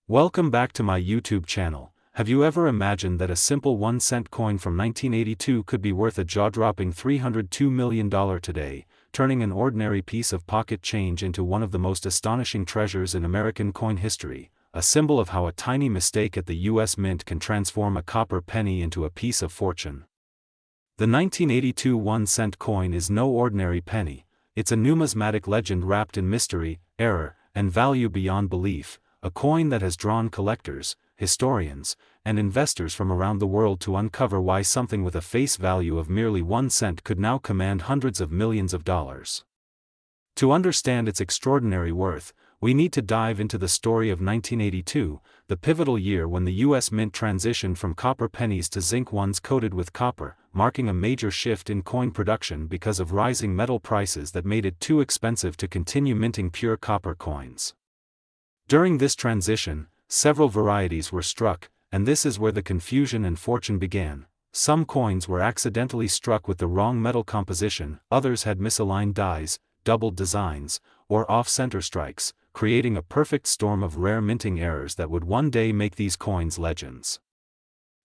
Welcome back to my YouTube channel. Have you ever imagined that a simple 1-cent coin from 1982 could be worth a jaw-dropping $302 million today, turning an ordinary piece of pocket change into one of the most astonishing treasures in American coin history, a symbol of how a tiny mistake at the US Mint can transform a copper penny into a piece of fortune? The 1982 1-cent coin is no ordinary penny. It's a numismatic legend wrapped in mystery, error, and value beyond belief, a coin that has drawn collectors, historians, and investors from around the world to uncover why something with a face value of merely 1 cent could now command hundreds of millions of dollars. To understand its extraordinary worth, we need to dive into the story of 1982, the pivotal year when the US Mint transitioned from copper pennies to zinc ones coated with copper, marking a major shift in coin production because of rising metal prices that made it too expensive to continue minting pure copper coins. During this transition, several varieties were struck, and this is where the confusion and fortune began. Some coins were accidentally struck with the wrong metal composition, others had misaligned dies, doubled designs, or off-center strikes, creating a perfect storm of rare minting errors that would one day make these coins legends.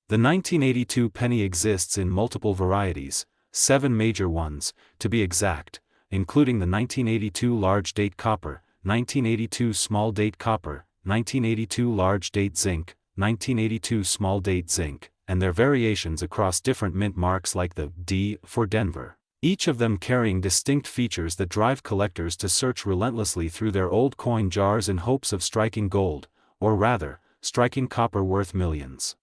The 1982 penny exists in multiple varieties, 7 major ones, to be exact, including the 1982 large date copper, 1982 small date copper, 1982 large date zinc, 1982 small date zinc, and their variations across different mint marks like the D for Denver, each of them carrying distinct features that drive collectors to search relentlessly through their old coin jars in hopes of striking gold, or rather, striking copper worth millions.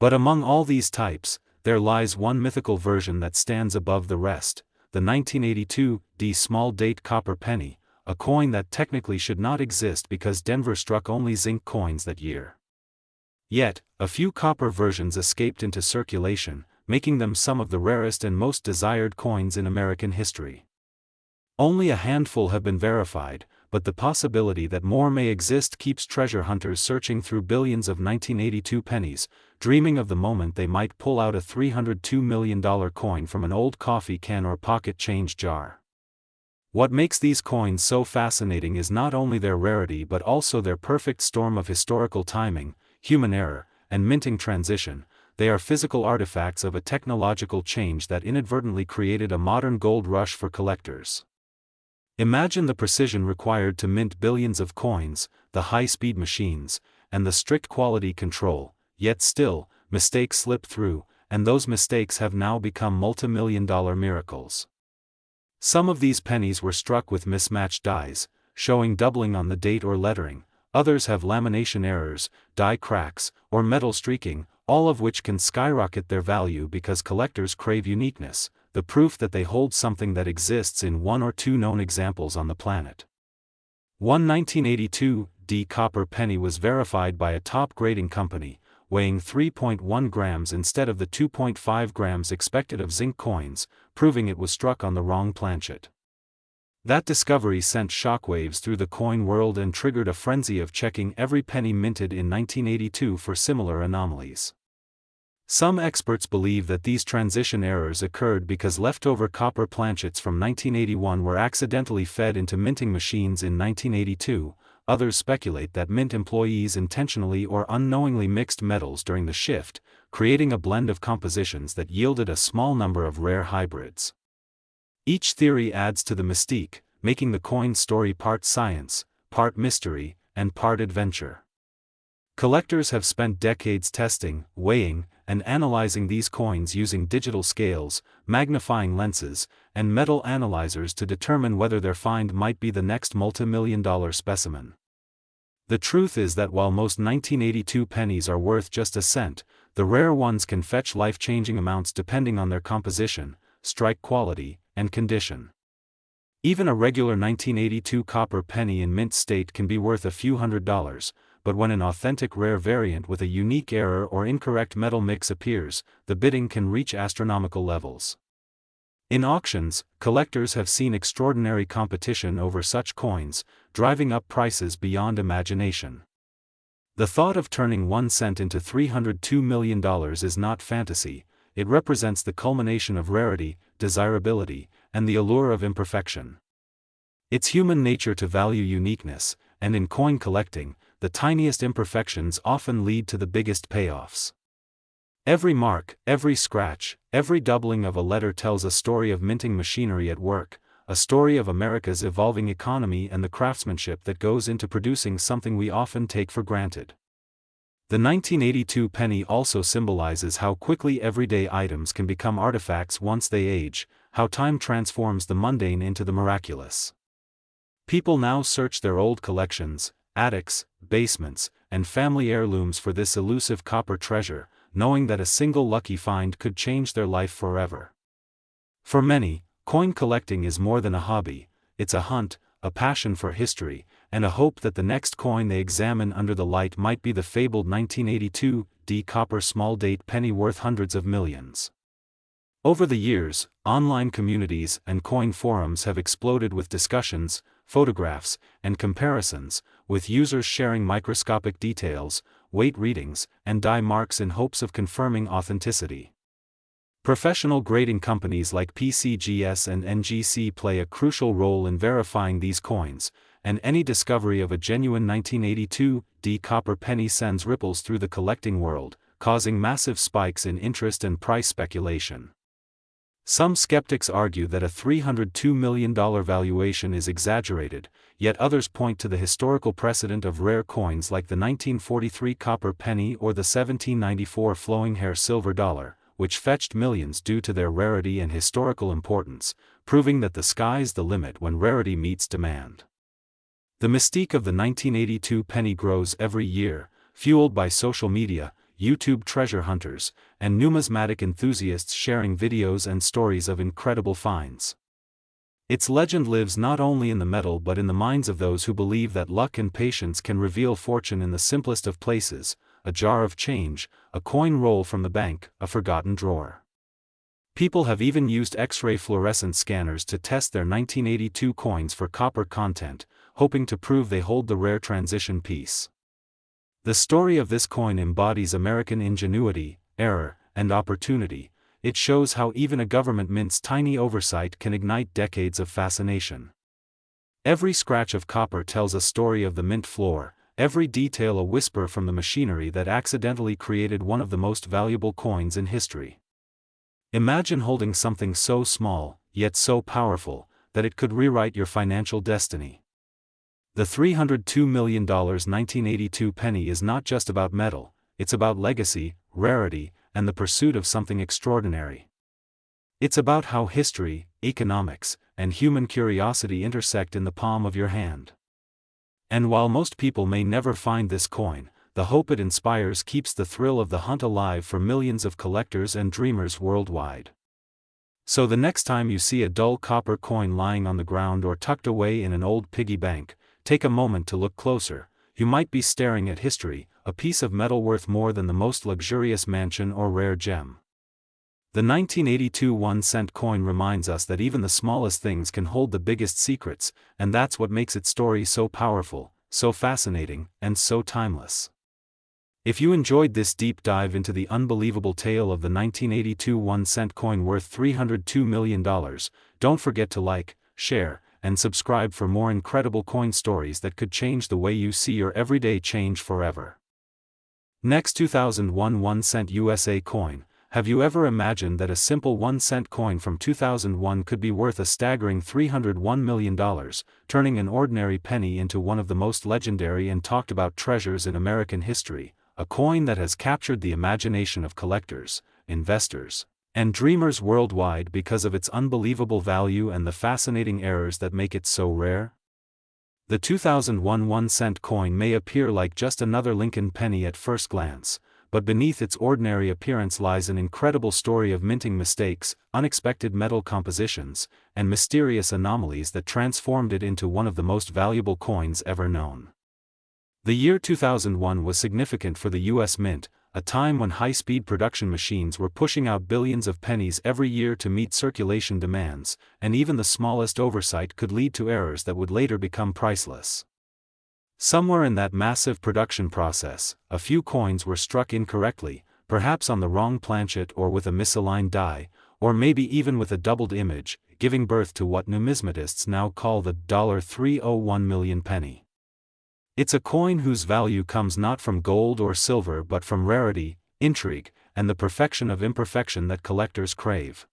But among all these types, there lies one mythical version that stands above the rest, the 1982 D small date copper penny, a coin that technically should not exist because Denver struck only zinc coins that year. Yet, a few copper versions escaped into circulation, making them some of the rarest and most desired coins in American history. Only a handful have been verified, but the possibility that more may exist keeps treasure hunters searching through billions of 1982 pennies, dreaming of the moment they might pull out a $302 million coin from an old coffee can or pocket change jar. What makes these coins so fascinating is not only their rarity but also their perfect storm of historical timing, human error, and minting transition. They are physical artifacts of a technological change that inadvertently created a modern gold rush for collectors. Imagine the precision required to mint billions of coins, the high-speed machines, and the strict quality control, yet still, mistakes slip through, and those mistakes have now become multi-million-dollar miracles. Some of these pennies were struck with mismatched dies, showing doubling on the date or lettering. Others have lamination errors, die cracks, or metal streaking, all of which can skyrocket their value because collectors crave uniqueness, the proof that they hold something that exists in one or two known examples on the planet. One 1982 D copper penny was verified by a top grading company, weighing 3.1 grams instead of the 2.5 grams expected of zinc coins, proving it was struck on the wrong planchet. That discovery sent shockwaves through the coin world and triggered a frenzy of checking every penny minted in 1982 for similar anomalies. Some experts believe that these transition errors occurred because leftover copper planchets from 1981 were accidentally fed into minting machines in 1982. Others speculate that mint employees intentionally or unknowingly mixed metals during the shift, creating a blend of compositions that yielded a small number of rare hybrids. Each theory adds to the mystique, making the coin story part science, part mystery, and part adventure. Collectors have spent decades testing, weighing, and analyzing these coins using digital scales, magnifying lenses, and metal analyzers to determine whether their find might be the next multi-million-dollar specimen. The truth is that while most 1982 pennies are worth just a cent, the rare ones can fetch life-changing amounts depending on their composition, strike quality, and condition. Even a regular 1982 copper penny in mint state can be worth a few $100s, but when an authentic rare variant with a unique error or incorrect metal mix appears, the bidding can reach astronomical levels. In auctions, collectors have seen extraordinary competition over such coins, driving up prices beyond imagination. The thought of turning 1 cent into $302 million is not fantasy, it represents the culmination of rarity, desirability, and the allure of imperfection. It's human nature to value uniqueness, and in coin collecting, the tiniest imperfections often lead to the biggest payoffs. Every mark, every scratch, every doubling of a letter tells a story of minting machinery at work, a story of America's evolving economy and the craftsmanship that goes into producing something we often take for granted. The 1982 penny also symbolizes how quickly everyday items can become artifacts once they age, how time transforms the mundane into the miraculous. People now search their old collections, attics, basements, and family heirlooms for this elusive copper treasure, knowing that a single lucky find could change their life forever. For many, coin collecting is more than a hobby, it's a hunt, a passion for history, and a hope that the next coin they examine under the light might be the fabled 1982 copper small date penny worth hundreds of millions. Over the years, online communities and coin forums have exploded with discussions, photographs, and comparisons, with users sharing microscopic details, weight readings, and die marks in hopes of confirming authenticity. Professional grading companies like PCGS and NGC play a crucial role in verifying these coins, and any discovery of a genuine 1982 copper penny sends ripples through the collecting world, causing massive spikes in interest and price speculation. Some skeptics argue that a $302 million valuation is exaggerated, yet others point to the historical precedent of rare coins like the 1943 copper penny or the 1794 flowing hair silver dollar, which fetched millions due to their rarity and historical importance, proving that the sky's the limit when rarity meets demand. The mystique of the 1982 penny grows every year, fueled by social media, YouTube treasure hunters, and numismatic enthusiasts sharing videos and stories of incredible finds. Its legend lives not only in the metal but in the minds of those who believe that luck and patience can reveal fortune in the simplest of places: a jar of change, a coin roll from the bank, a forgotten drawer. People have even used X-ray fluorescent scanners to test their 1982 coins for copper content, hoping to prove they hold the rare transition piece. The story of this coin embodies American ingenuity, error, and opportunity. It shows how even a government mint's tiny oversight can ignite decades of fascination. Every scratch of copper tells a story of the mint floor, every detail a whisper from the machinery that accidentally created one of the most valuable coins in history. Imagine holding something so small, yet so powerful, that it could rewrite your financial destiny. The $302 million 1982 penny is not just about metal, it's about legacy, rarity, and the pursuit of something extraordinary. It's about how history, economics, and human curiosity intersect in the palm of your hand. And while most people may never find this coin, the hope it inspires keeps the thrill of the hunt alive for millions of collectors and dreamers worldwide. So the next time you see a dull copper coin lying on the ground or tucked away in an old piggy bank, take a moment to look closer. You might be staring at history, a piece of metal worth more than the most luxurious mansion or rare gem. The 1982 1-cent coin reminds us that even the smallest things can hold the biggest secrets, and that's what makes its story so powerful, so fascinating, and so timeless. If you enjoyed this deep dive into the unbelievable tale of the 1982 1-cent coin worth $302 million, don't forget to like, share, and subscribe for more incredible coin stories that could change the way you see your everyday change forever. Next, 2001 1-cent USA coin. Have you ever imagined that a simple 1-cent coin from 2001 could be worth a staggering $301 million, turning an ordinary penny into one of the most legendary and talked about treasures in American history, a coin that has captured the imagination of collectors, investors, and dreamers worldwide because of its unbelievable value and the fascinating errors that make it so rare? The 2001 1-cent coin may appear like just another Lincoln penny at first glance, but beneath its ordinary appearance lies an incredible story of minting mistakes, unexpected metal compositions, and mysterious anomalies that transformed it into one of the most valuable coins ever known. The year 2001 was significant for the U.S. Mint, a time when high-speed production machines were pushing out billions of pennies every year to meet circulation demands, and even the smallest oversight could lead to errors that would later become priceless. Somewhere in that massive production process, a few coins were struck incorrectly, perhaps on the wrong planchet or with a misaligned die, or maybe even with a doubled image, giving birth to what numismatists now call the $301 million penny. It's a coin whose value comes not from gold or silver but from rarity, intrigue, and the perfection of imperfection that collectors crave.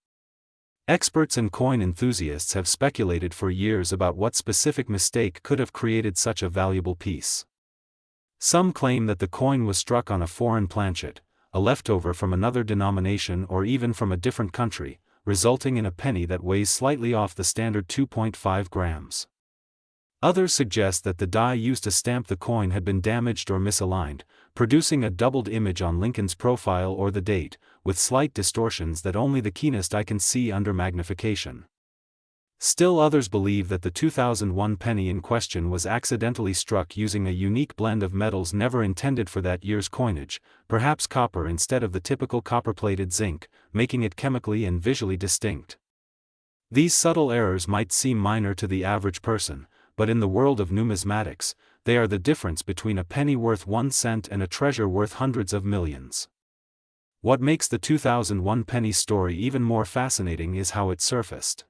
Experts and coin enthusiasts have speculated for years about what specific mistake could have created such a valuable piece. Some claim that the coin was struck on a foreign planchet, a leftover from another denomination or even from a different country, resulting in a penny that weighs slightly off the standard 2.5 grams. Others suggest that the die used to stamp the coin had been damaged or misaligned, producing a doubled image on Lincoln's profile or the date, with slight distortions that only the keenest eye can see under magnification. Still others believe that the 2001 penny in question was accidentally struck using a unique blend of metals never intended for that year's coinage, perhaps copper instead of the typical copper-plated zinc, making it chemically and visually distinct. These subtle errors might seem minor to the average person, but in the world of numismatics, they are the difference between a penny worth 1 cent and a treasure worth hundreds of millions. What makes the 2001 penny story even more fascinating is how it surfaced.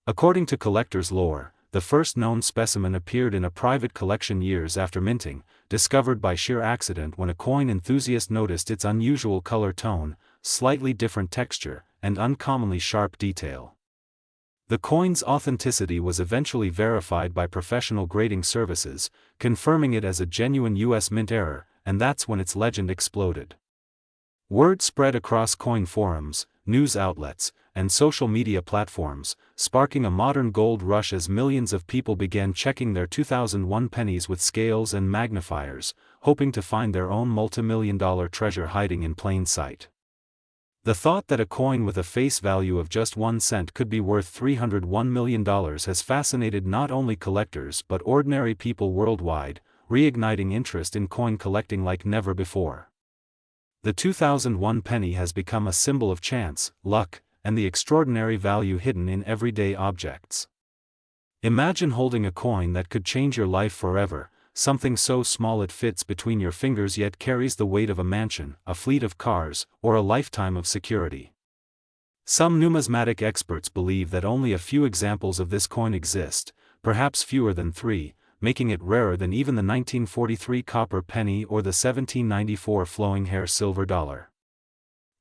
According to collectors' lore, the first known specimen appeared in a private collection years after minting, discovered by sheer accident when a coin enthusiast noticed its unusual color tone, slightly different texture, and uncommonly sharp detail. The coin's authenticity was eventually verified by professional grading services, confirming it as a genuine U.S. Mint error, and that's when its legend exploded. Word spread across coin forums, news outlets, and social media platforms, sparking a modern gold rush as millions of people began checking their 2001 pennies with scales and magnifiers, hoping to find their own multimillion-dollar treasure hiding in plain sight. The thought that a coin with a face value of just 1 cent could be worth $301 million has fascinated not only collectors but ordinary people worldwide, reigniting interest in coin collecting like never before. The 2001 penny has become a symbol of chance, luck, and the extraordinary value hidden in everyday objects. Imagine holding a coin that could change your life forever, something so small it fits between your fingers yet carries the weight of a mansion, a fleet of cars, or a lifetime of security. Some numismatic experts believe that only a few examples of this coin exist, perhaps fewer than 3, making it rarer than even the 1943 copper penny or the 1794 flowing hair silver dollar.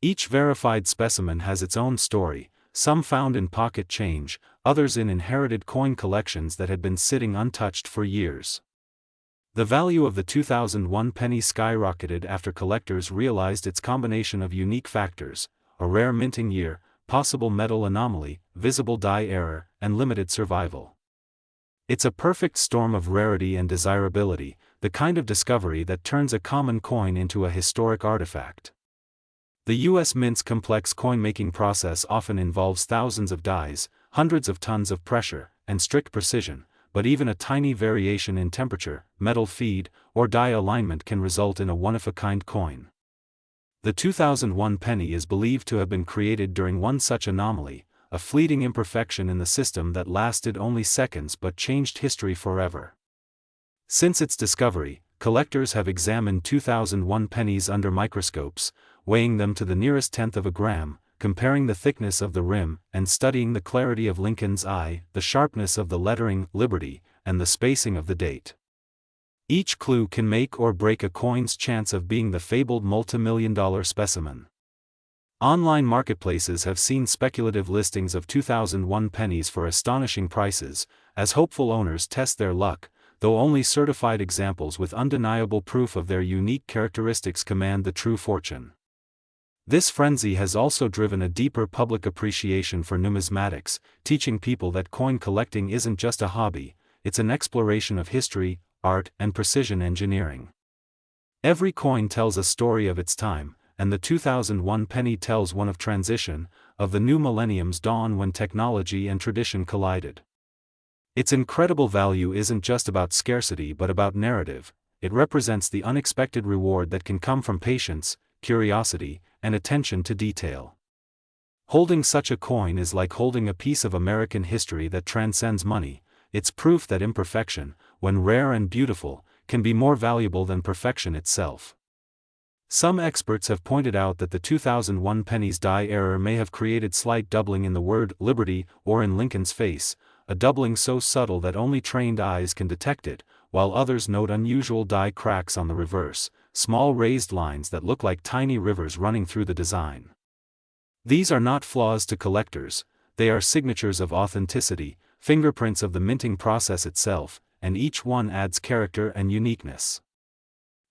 Each verified specimen has its own story, some found in pocket change, others in inherited coin collections that had been sitting untouched for years. The value of the 2001 penny skyrocketed after collectors realized its combination of unique factors: a rare minting year, possible metal anomaly, visible die error, and limited survival. It's a perfect storm of rarity and desirability, the kind of discovery that turns a common coin into a historic artifact. The U.S. Mint's complex coin-making process often involves thousands of dies, hundreds of tons of pressure, and strict precision, but even a tiny variation in temperature, metal feed, or die alignment can result in a one-of-a-kind coin. The 2001 penny is believed to have been created during one such anomaly, a fleeting imperfection in the system that lasted only seconds but changed history forever. Since its discovery, collectors have examined 2001 pennies under microscopes, weighing them to the nearest tenth of a gram, comparing the thickness of the rim, and studying the clarity of Lincoln's eye, the sharpness of the lettering, Liberty, and the spacing of the date. Each clue can make or break a coin's chance of being the fabled multimillion-dollar specimen. Online marketplaces have seen speculative listings of 2001 pennies for astonishing prices, as hopeful owners test their luck, though only certified examples with undeniable proof of their unique characteristics command the true fortune. This frenzy has also driven a deeper public appreciation for numismatics, teaching people that coin collecting isn't just a hobby, it's an exploration of history, art, and precision engineering. Every coin tells a story of its time, and the 2001 penny tells one of transition, of the new millennium's dawn when technology and tradition collided. Its incredible value isn't just about scarcity but about narrative. It represents the unexpected reward that can come from patience, curiosity, and attention to detail. Holding such a coin is like holding a piece of American history that transcends money. It's proof that imperfection, when rare and beautiful, can be more valuable than perfection itself. Some experts have pointed out that the 2001 penny's die error may have created slight doubling in the word liberty or in Lincoln's face, a doubling so subtle that only trained eyes can detect it, while others note unusual die cracks on the reverse, small raised lines that look like tiny rivers running through the design. These are not flaws to collectors, they are signatures of authenticity, fingerprints of the minting process itself, and each one adds character and uniqueness.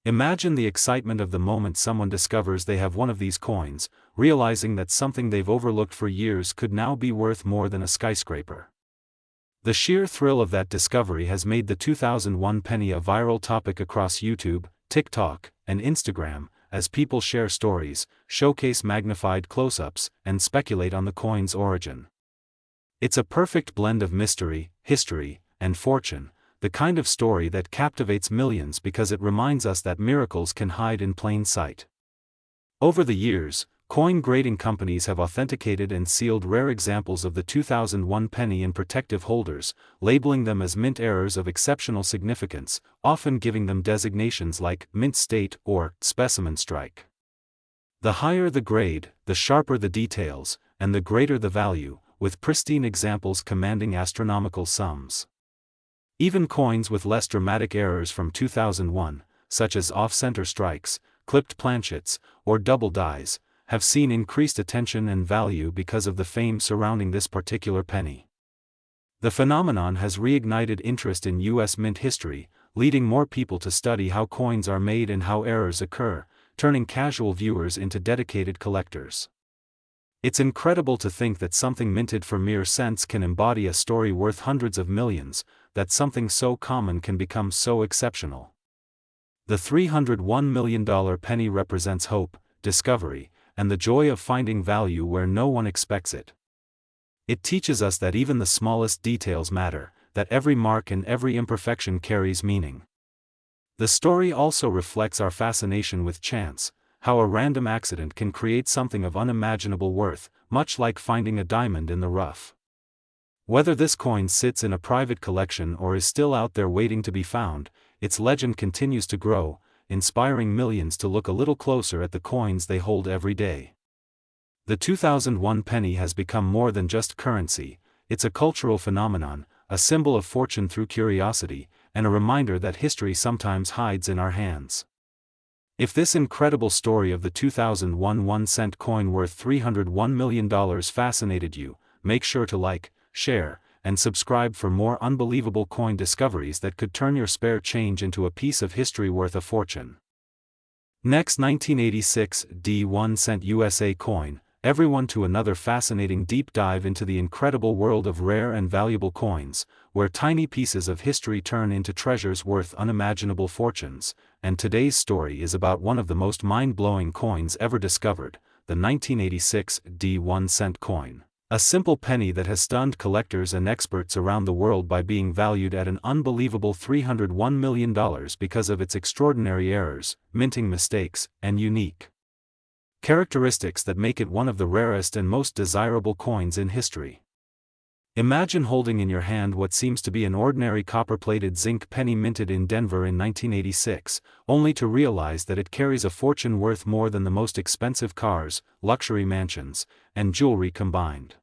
Imagine the excitement of the moment someone discovers they have one of these coins, realizing that something they've overlooked for years could now be worth more than a skyscraper. The sheer thrill of that discovery has made the 2001 penny a viral topic across YouTube, TikTok, and Instagram, as people share stories, showcase magnified close-ups, and speculate on the coin's origin. It's a perfect blend of mystery, history, and fortune, the kind of story that captivates millions because it reminds us that miracles can hide in plain sight. Over the years, coin grading companies have authenticated and sealed rare examples of the 2001 penny in protective holders, labeling them as mint errors of exceptional significance, often giving them designations like mint state or specimen strike. The higher the grade, the sharper the details, and the greater the value, with pristine examples commanding astronomical sums. Even coins with less dramatic errors from 2001, such as off-center strikes, clipped planchets, or double dies, have seen increased attention and value because of the fame surrounding this particular penny. The phenomenon has reignited interest in U.S. mint history, leading more people to study how coins are made and how errors occur, turning casual viewers into dedicated collectors. It's incredible to think that something minted for mere cents can embody a story worth hundreds of millions, that something so common can become so exceptional. The $301 million penny represents hope, discovery, and the joy of finding value where no one expects it. It teaches us that even the smallest details matter, that every mark and every imperfection carries meaning. The story also reflects our fascination with chance, how a random accident can create something of unimaginable worth, much like finding a diamond in the rough. Whether this coin sits in a private collection or is still out there waiting to be found, its legend continues to grow, inspiring millions to look a little closer at the coins they hold every day. The 2001 penny has become more than just currency, it's a cultural phenomenon, a symbol of fortune through curiosity, and a reminder that history sometimes hides in our hands. If this incredible story of the 2001 1-cent coin worth $301 million fascinated you, make sure to like, share, and subscribe for more unbelievable coin discoveries that could turn your spare change into a piece of history worth a fortune. Next, 1986 D1 cent USA coin, everyone to another fascinating deep dive into the incredible world of rare and valuable coins, where tiny pieces of history turn into treasures worth unimaginable fortunes, and today's story is about one of the most mind-blowing coins ever discovered, the 1986 D1 cent coin. A simple penny that has stunned collectors and experts around the world by being valued at an unbelievable $301 million because of its extraordinary errors, minting mistakes, and unique characteristics that make it one of the rarest and most desirable coins in history. Imagine holding in your hand what seems to be an ordinary copper-plated zinc penny minted in Denver in 1986, only to realize that it carries a fortune worth more than the most expensive cars, luxury mansions, and jewelry combined.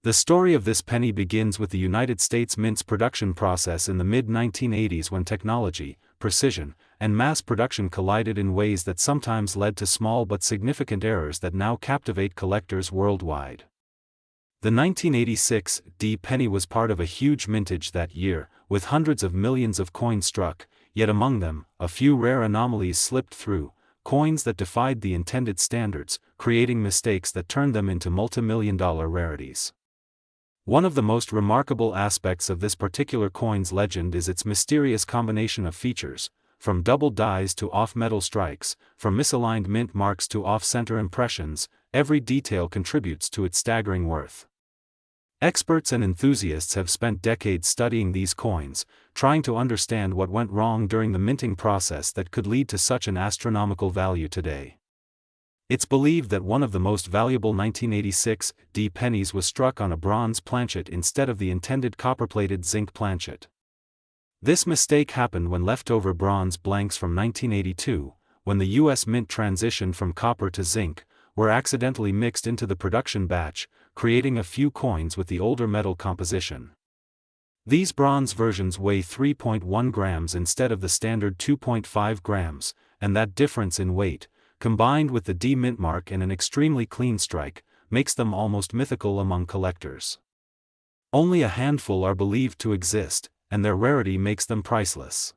The story of this penny begins with the United States Mint's production process in the mid-1980s when technology, precision, and mass production collided in ways that sometimes led to small but significant errors that now captivate collectors worldwide. The 1986 D penny was part of a huge mintage that year, with hundreds of millions of coins struck, yet among them, a few rare anomalies slipped through, coins that defied the intended standards, creating mistakes that turned them into multi-million-dollar rarities. One of the most remarkable aspects of this particular coin's legend is its mysterious combination of features, from double dies to off-metal strikes, from misaligned mint marks to off-center impressions, every detail contributes to its staggering worth. Experts and enthusiasts have spent decades studying these coins, trying to understand what went wrong during the minting process that could lead to such an astronomical value today. It's believed that one of the most valuable 1986 D pennies was struck on a bronze planchet instead of the intended copper-plated zinc planchet. This mistake happened when leftover bronze blanks from 1982, when the U.S. Mint transitioned from copper to zinc, were accidentally mixed into the production batch, creating a few coins with the older metal composition. These bronze versions weigh 3.1 grams instead of the standard 2.5 grams, and that difference in weight, combined with the D mint mark and an extremely clean strike, makes them almost mythical among collectors. Only a handful are believed to exist, and their rarity makes them priceless.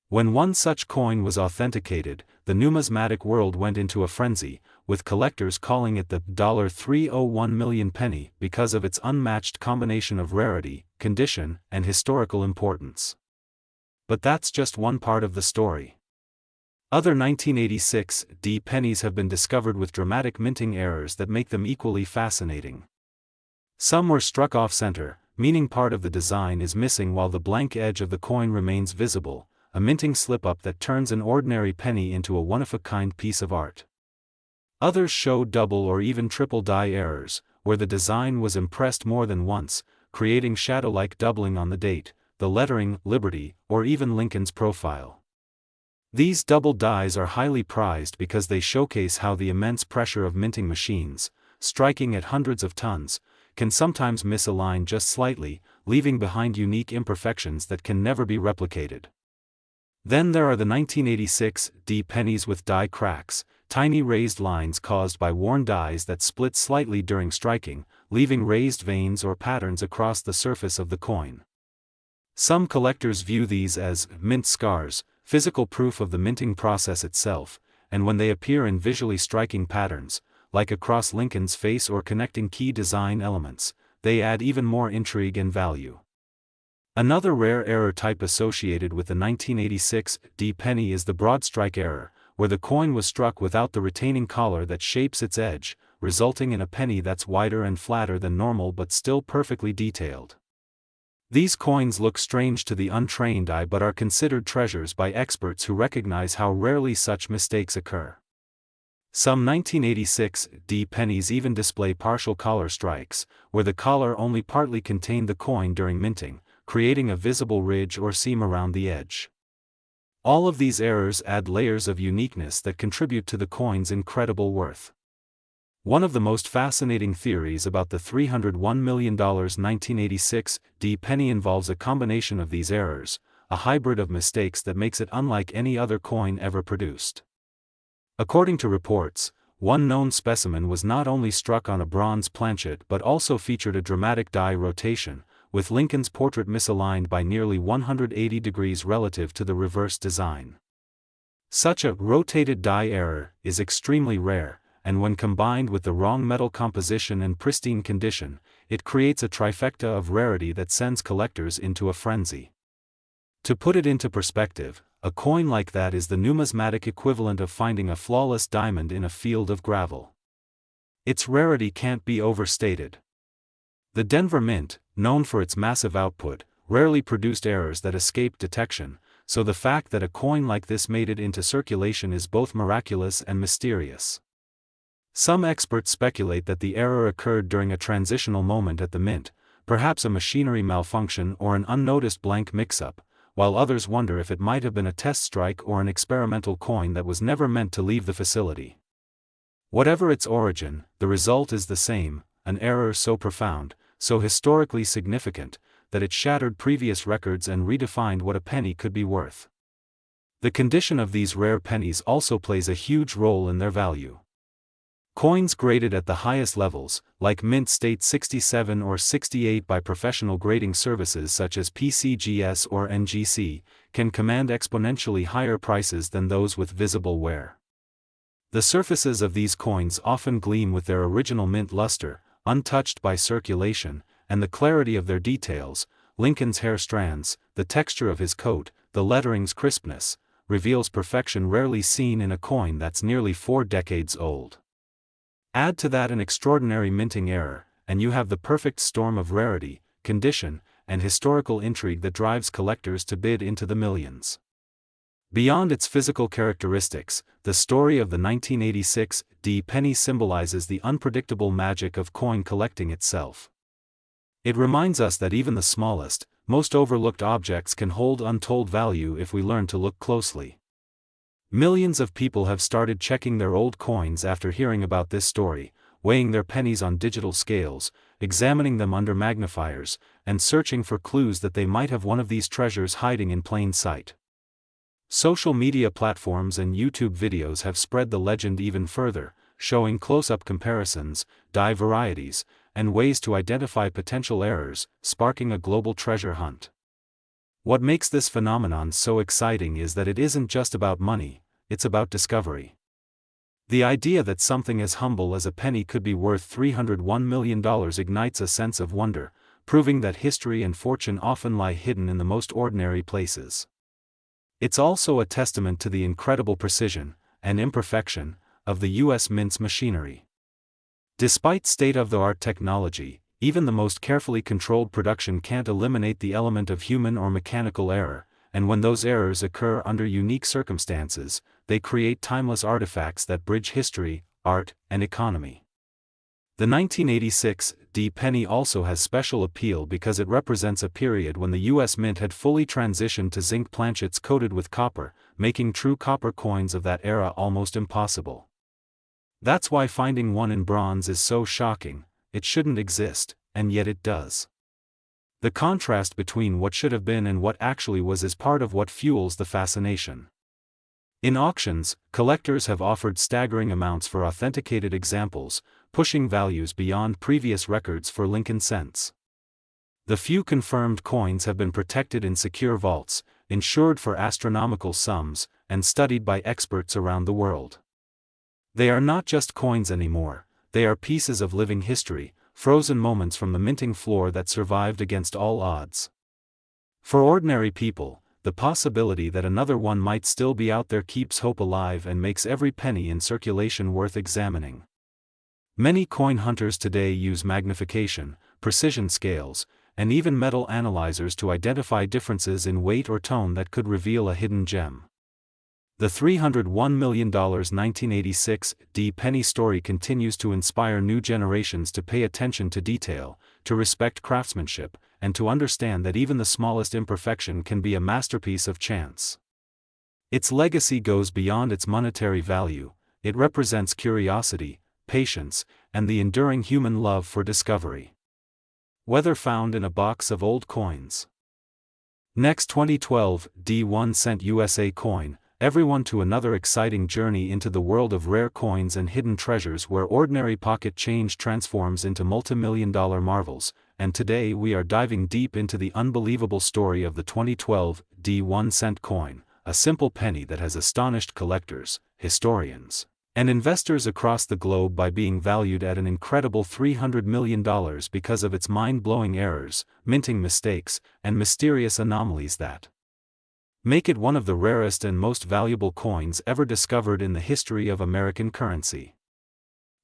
When one such coin was authenticated, the numismatic world went into a frenzy, with collectors calling it the $301 million penny because of its unmatched combination of rarity, condition, and historical importance. But that's just one part of the story. Other 1986 D pennies have been discovered with dramatic minting errors that make them equally fascinating. Some were struck off-center, meaning part of the design is missing while the blank edge of the coin remains visible, a minting slip-up that turns an ordinary penny into a one-of-a-kind piece of art. Others show double or even triple die errors, where the design was impressed more than once, creating shadow-like doubling on the date, the lettering, Liberty, or even Lincoln's profile. These double dies are highly prized because they showcase how the immense pressure of minting machines, striking at hundreds of tons, can sometimes misalign just slightly, leaving behind unique imperfections that can never be replicated. Then there are the 1986 D pennies with die cracks, tiny raised lines caused by worn dies that split slightly during striking, leaving raised veins or patterns across the surface of the coin. Some collectors view these as mint scars, physical proof of the minting process itself, and when they appear in visually striking patterns, like across Lincoln's face or connecting key design elements, they add even more intrigue and value. Another rare error type associated with the 1986 D penny is the broad strike error, where the coin was struck without the retaining collar that shapes its edge, resulting in a penny that's wider and flatter than normal but still perfectly detailed. These coins look strange to the untrained eye but are considered treasures by experts who recognize how rarely such mistakes occur. Some 1986 D pennies even display partial collar strikes, where the collar only partly contained the coin during minting, creating a visible ridge or seam around the edge. All of these errors add layers of uniqueness that contribute to the coin's incredible worth. One of the most fascinating theories about the $301 million 1986 D penny involves a combination of these errors, a hybrid of mistakes that makes it unlike any other coin ever produced. According to reports, one known specimen was not only struck on a bronze planchet but also featured a dramatic die rotation, with Lincoln's portrait misaligned by nearly 180 degrees relative to the reverse design. Such a rotated die error is extremely rare, and when combined with the wrong metal composition and pristine condition, it creates a trifecta of rarity that sends collectors into a frenzy. To put it into perspective, a coin like that is the numismatic equivalent of finding a flawless diamond in a field of gravel. Its rarity can't be overstated. The Denver Mint, known for its massive output, rarely produced errors that escaped detection, so the fact that a coin like this made it into circulation is both miraculous and mysterious. Some experts speculate that the error occurred during a transitional moment at the mint, perhaps a machinery malfunction or an unnoticed blank mix-up, while others wonder if it might have been a test strike or an experimental coin that was never meant to leave the facility. Whatever its origin, the result is the same, an error so profound, so historically significant, that it shattered previous records and redefined what a penny could be worth. The condition of these rare pennies also plays a huge role in their value. Coins graded at the highest levels, like Mint State 67 or 68 by professional grading services such as PCGS or NGC, can command exponentially higher prices than those with visible wear. The surfaces of these coins often gleam with their original mint luster, untouched by circulation, and the clarity of their details, Lincoln's hair strands, the texture of his coat, the lettering's crispness, reveals perfection rarely seen in a coin that's nearly 4 decades old. Add to that an extraordinary minting error, and you have the perfect storm of rarity, condition, and historical intrigue that drives collectors to bid into the millions. Beyond its physical characteristics, the story of the 1986 D penny symbolizes the unpredictable magic of coin collecting itself. It reminds us that even the smallest, most overlooked objects can hold untold value if we learn to look closely. Millions of people have started checking their old coins after hearing about this story, weighing their pennies on digital scales, examining them under magnifiers, and searching for clues that they might have one of these treasures hiding in plain sight. Social media platforms and YouTube videos have spread the legend even further, showing close-up comparisons, die varieties, and ways to identify potential errors, sparking a global treasure hunt. What makes this phenomenon so exciting is that it isn't just about money, it's about discovery. The idea that something as humble as a penny could be worth $301 million ignites a sense of wonder, proving that history and fortune often lie hidden in the most ordinary places. It's also a testament to the incredible precision and imperfection of the U.S. Mint's machinery. Despite state-of-the-art technology, even the most carefully controlled production can't eliminate the element of human or mechanical error, and when those errors occur under unique circumstances, they create timeless artifacts that bridge history, art, and economy. The 1986 D penny also has special appeal because it represents a period when the U.S. Mint had fully transitioned to zinc planchets coated with copper, making true copper coins of that era almost impossible. That's why finding one in bronze is so shocking. It shouldn't exist, and yet it does. The contrast between what should have been and what actually was is part of what fuels the fascination. In auctions, collectors have offered staggering amounts for authenticated examples, pushing values beyond previous records for Lincoln cents. The few confirmed coins have been protected in secure vaults, insured for astronomical sums, and studied by experts around the world. They are not just coins anymore, they are pieces of living history, frozen moments from the minting floor that survived against all odds. For ordinary people, the possibility that another one might still be out there keeps hope alive and makes every penny in circulation worth examining. Many coin hunters today use magnification, precision scales, and even metal analyzers to identify differences in weight or tone that could reveal a hidden gem. The $301 million 1986 D penny story continues to inspire new generations to pay attention to detail, to respect craftsmanship, and to understand that even the smallest imperfection can be a masterpiece of chance. Its legacy goes beyond its monetary value. It represents curiosity, patience, and the enduring human love for discovery. Whether found in a box of old coins. Next, 2012 D 1 cent USA coin. Everyone to another exciting journey into the world of rare coins and hidden treasures where ordinary pocket change transforms into multi-million-dollar marvels, and today we are diving deep into the unbelievable story of the 2012 D 1 cent coin, a simple penny that has astonished collectors, historians, and investors across the globe by being valued at an incredible $300 million because of its mind-blowing errors, minting mistakes, and mysterious anomalies that make it one of the rarest and most valuable coins ever discovered in the history of American currency.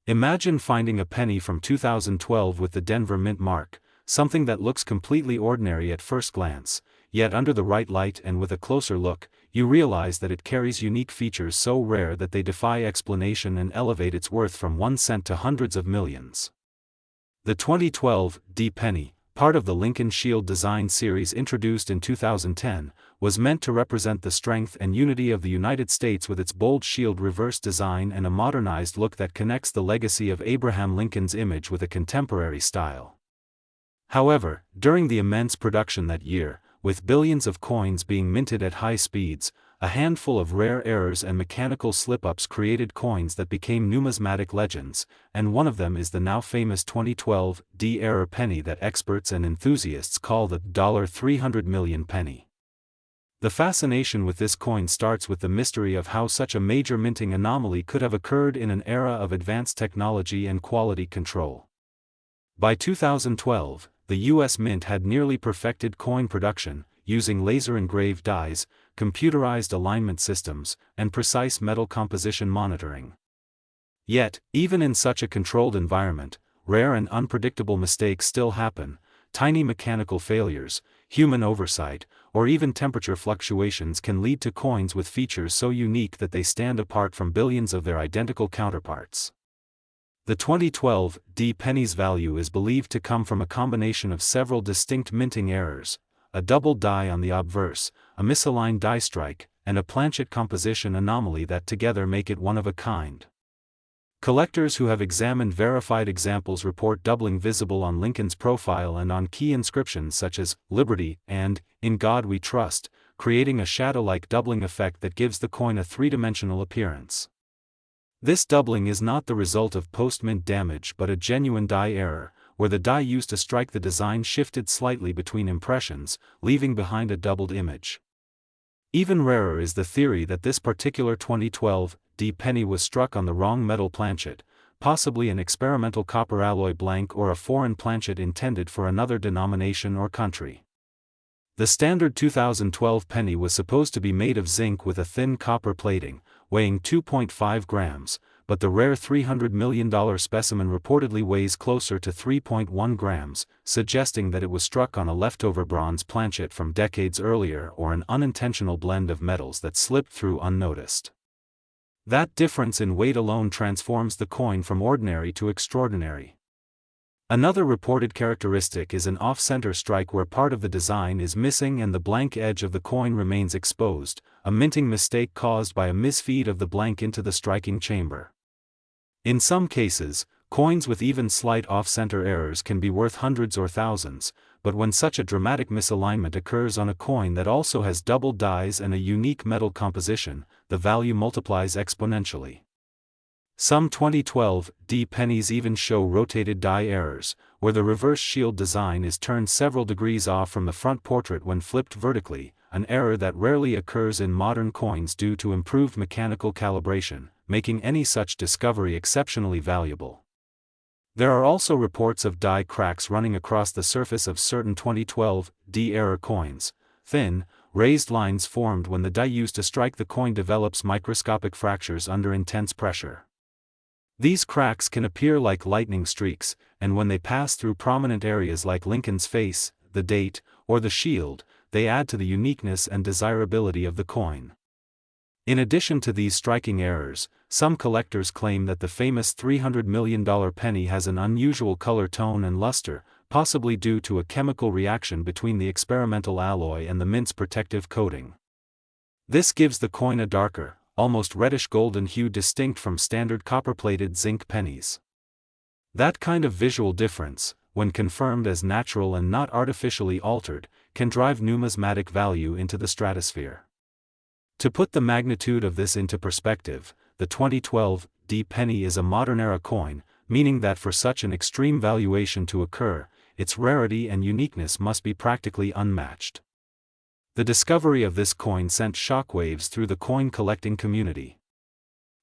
Imagine finding a penny from 2012 with the Denver Mint mark, something that looks completely ordinary at first glance, yet under the right light and with a closer look, you realize that it carries unique features so rare that they defy explanation and elevate its worth from 1 cent to hundreds of millions. The 2012 D penny, part of the Lincoln Shield design series introduced in 2010, was meant to represent the strength and unity of the United States with its bold shield reverse design and a modernized look that connects the legacy of Abraham Lincoln's image with a contemporary style. However, during the immense production that year, with billions of coins being minted at high speeds, a handful of rare errors and mechanical slip-ups created coins that became numismatic legends, and one of them is the now famous 2012 D error penny that experts and enthusiasts call the $300 million penny. The fascination with this coin starts with the mystery of how such a major minting anomaly could have occurred in an era of advanced technology and quality control. By 2012, the U.S. Mint had nearly perfected coin production, using laser-engraved dies, computerized alignment systems, and precise metal composition monitoring. Yet, even in such a controlled environment, rare and unpredictable mistakes still happen. Tiny mechanical failures, human oversight, or even temperature fluctuations can lead to coins with features so unique that they stand apart from billions of their identical counterparts. The 2012 D penny's value is believed to come from a combination of several distinct minting errors: a double die on the obverse, a misaligned die strike, and a planchet composition anomaly that together make it one of a kind. Collectors who have examined verified examples report doubling visible on Lincoln's profile and on key inscriptions such as "Liberty" and "In God We Trust," creating a shadow-like doubling effect that gives the coin a three-dimensional appearance. This doubling is not the result of post-mint damage but a genuine die error, where the die used to strike the design shifted slightly between impressions, leaving behind a doubled image. Even rarer is the theory that this particular 2012 D penny was struck on the wrong metal planchet, possibly an experimental copper alloy blank or a foreign planchet intended for another denomination or country. The standard 2012 penny was supposed to be made of zinc with a thin copper plating, weighing 2.5 grams, but the rare $300 million specimen reportedly weighs closer to 3.1 grams, suggesting that it was struck on a leftover bronze planchet from decades earlier or an unintentional blend of metals that slipped through unnoticed. That difference in weight alone transforms the coin from ordinary to extraordinary. Another reported characteristic is an off-center strike where part of the design is missing and the blank edge of the coin remains exposed, a minting mistake caused by a misfeed of the blank into the striking chamber. In some cases, coins with even slight off-center errors can be worth hundreds or thousands, but when such a dramatic misalignment occurs on a coin that also has double dies and a unique metal composition, the value multiplies exponentially. Some 2012 D pennies even show rotated die errors, where the reverse shield design is turned several degrees off from the front portrait when flipped vertically, an error that rarely occurs in modern coins due to improved mechanical calibration, making any such discovery exceptionally valuable. There are also reports of die cracks running across the surface of certain 2012 D error coins. Thin, raised lines formed when the die used to strike the coin develops microscopic fractures under intense pressure. These cracks can appear like lightning streaks, and when they pass through prominent areas like Lincoln's face, the date, or the shield, they add to the uniqueness and desirability of the coin. In addition to these striking errors, some collectors claim that the famous $300 million penny has an unusual color tone and luster, possibly due to a chemical reaction between the experimental alloy and the mint's protective coating. This gives the coin a darker, almost reddish-golden hue distinct from standard copper-plated zinc pennies. That kind of visual difference, when confirmed as natural and not artificially altered, can drive numismatic value into the stratosphere. To put the magnitude of this into perspective, the 2012 D penny is a modern-era coin, meaning that for such an extreme valuation to occur, its rarity and uniqueness must be practically unmatched. The discovery of this coin sent shockwaves through the coin collecting community.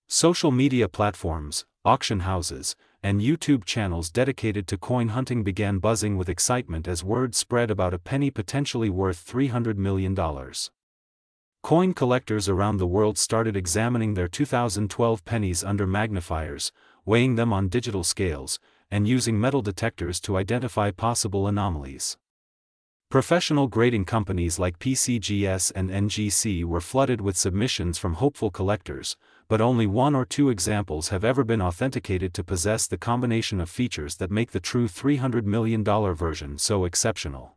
Social media platforms, auction houses, and YouTube channels dedicated to coin hunting began buzzing with excitement as word spread about a penny potentially worth $300 million. Coin collectors around the world started examining their 2012 pennies under magnifiers, weighing them on digital scales, and using metal detectors to identify possible anomalies. Professional grading companies like PCGS and NGC were flooded with submissions from hopeful collectors, but only one or two examples have ever been authenticated to possess the combination of features that make the true $300 million version so exceptional.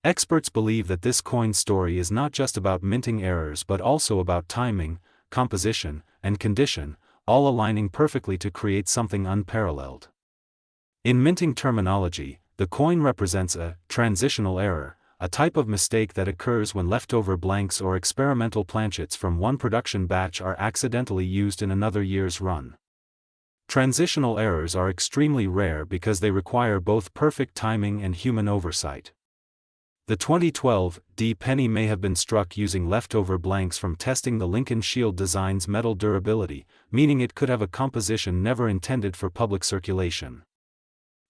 Experts believe that this coin's story is not just about minting errors but also about timing, composition, and condition, all aligning perfectly to create something unparalleled. In minting terminology, the coin represents a transitional error, a type of mistake that occurs when leftover blanks or experimental planchets from one production batch are accidentally used in another year's run. Transitional errors are extremely rare because they require both perfect timing and human oversight. The 2012 D penny may have been struck using leftover blanks from testing the Lincoln Shield design's metal durability, meaning it could have a composition never intended for public circulation.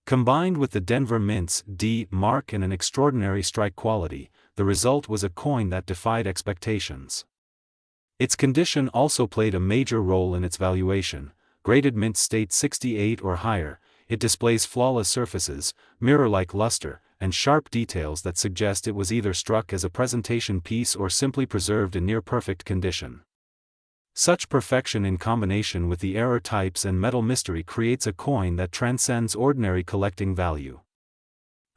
Combined with the Denver Mint's D mark and an extraordinary strike quality, the result was a coin that defied expectations. Its condition also played a major role in its valuation. Graded mint state 68 or higher, it displays flawless surfaces, mirror-like luster, and sharp details that suggest it was either struck as a presentation piece or simply preserved in near-perfect condition. Such perfection in combination with the error types and metal mystery creates a coin that transcends ordinary collecting value.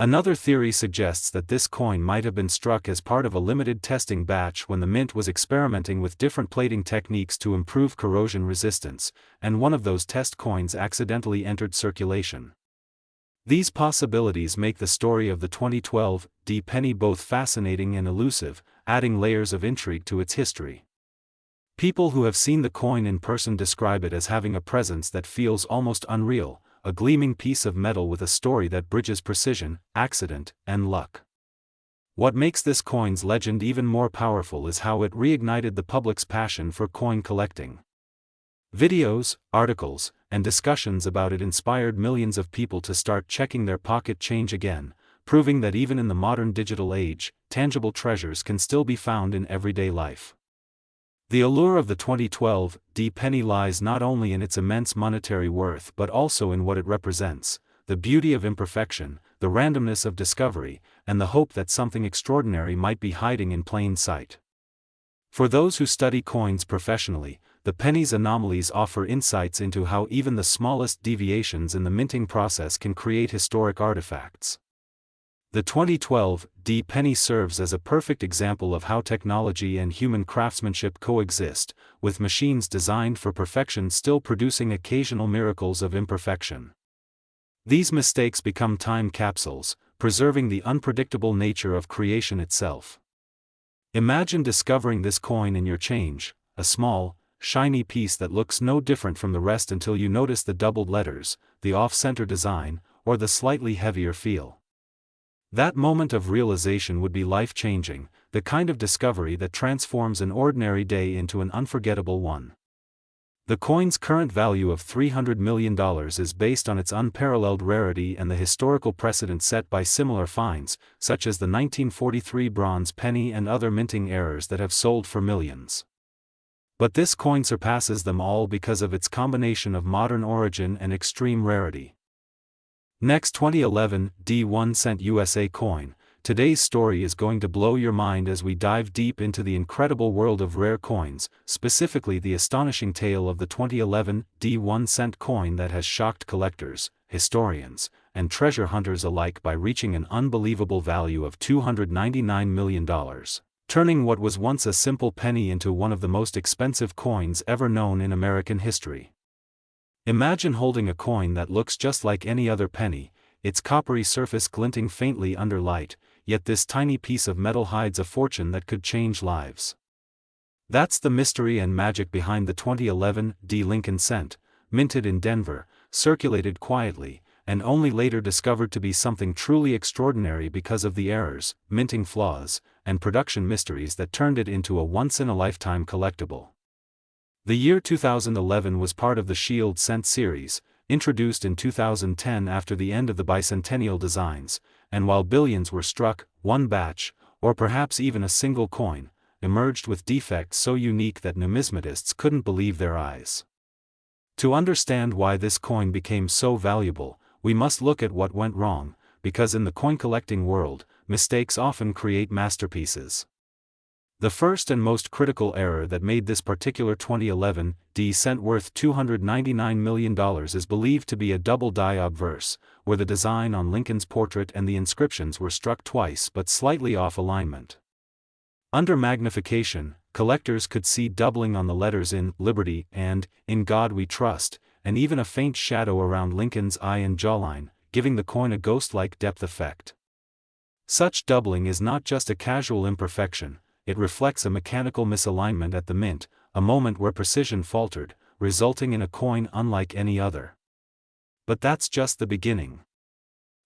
Another theory suggests that this coin might have been struck as part of a limited testing batch when the mint was experimenting with different plating techniques to improve corrosion resistance, and one of those test coins accidentally entered circulation. These possibilities make the story of the 2012 penny both fascinating and elusive, adding layers of intrigue to its history. People who have seen the coin in person describe it as having a presence that feels almost unreal, a gleaming piece of metal with a story that bridges precision, accident, and luck. What makes this coin's legend even more powerful is how it reignited the public's passion for coin collecting. Videos, articles, and discussions about it inspired millions of people to start checking their pocket change again, proving that even in the modern digital age, tangible treasures can still be found in everyday life. The allure of the 2012 penny lies not only in its immense monetary worth but also in what it represents: the beauty of imperfection, the randomness of discovery, and the hope that something extraordinary might be hiding in plain sight. For those who study coins professionally, the penny's anomalies offer insights into how even the smallest deviations in the minting process can create historic artifacts. The 2012 penny serves as a perfect example of how technology and human craftsmanship coexist, with machines designed for perfection still producing occasional miracles of imperfection. These mistakes become time capsules, preserving the unpredictable nature of creation itself. Imagine discovering this coin in your change, a small, shiny piece that looks no different from the rest until you notice the doubled letters, the off-center design, or the slightly heavier feel. That moment of realization would be life-changing, the kind of discovery that transforms an ordinary day into an unforgettable one. The coin's current value of $300 million is based on its unparalleled rarity and the historical precedent set by similar finds, such as the 1943 bronze penny and other minting errors that have sold for millions. But this coin surpasses them all because of its combination of modern origin and extreme rarity. Next, 2011 1 cent USA coin. Today's story is going to blow your mind as we dive deep into the incredible world of rare coins, specifically the astonishing tale of the 2011 1 cent coin that has shocked collectors, historians, and treasure hunters alike by reaching an unbelievable value of $299 million, turning what was once a simple penny into one of the most expensive coins ever known in American history. Imagine holding a coin that looks just like any other penny, its coppery surface glinting faintly under light, yet this tiny piece of metal hides a fortune that could change lives. That's the mystery and magic behind the 2011 Lincoln cent, minted in Denver, circulated quietly, and only later discovered to be something truly extraordinary because of the errors, minting flaws, and production mysteries that turned it into a once-in-a-lifetime collectible. The year 2011 was part of the Shield cent series, introduced in 2010 after the end of the bicentennial designs, and while billions were struck, one batch, or perhaps even a single coin, emerged with defects so unique that numismatists couldn't believe their eyes. To understand why this coin became so valuable, we must look at what went wrong, because in the coin collecting world, mistakes often create masterpieces. The first and most critical error that made this particular 2011 cent worth $299 million is believed to be a double die obverse, where the design on Lincoln's portrait and the inscriptions were struck twice but slightly off alignment. Under magnification, collectors could see doubling on the letters "In Liberty" and "In God We Trust," and even a faint shadow around Lincoln's eye and jawline, giving the coin a ghost-like depth effect. Such doubling is not just a casual imperfection. It reflects a mechanical misalignment at the mint, a moment where precision faltered, resulting in a coin unlike any other. But that's just the beginning.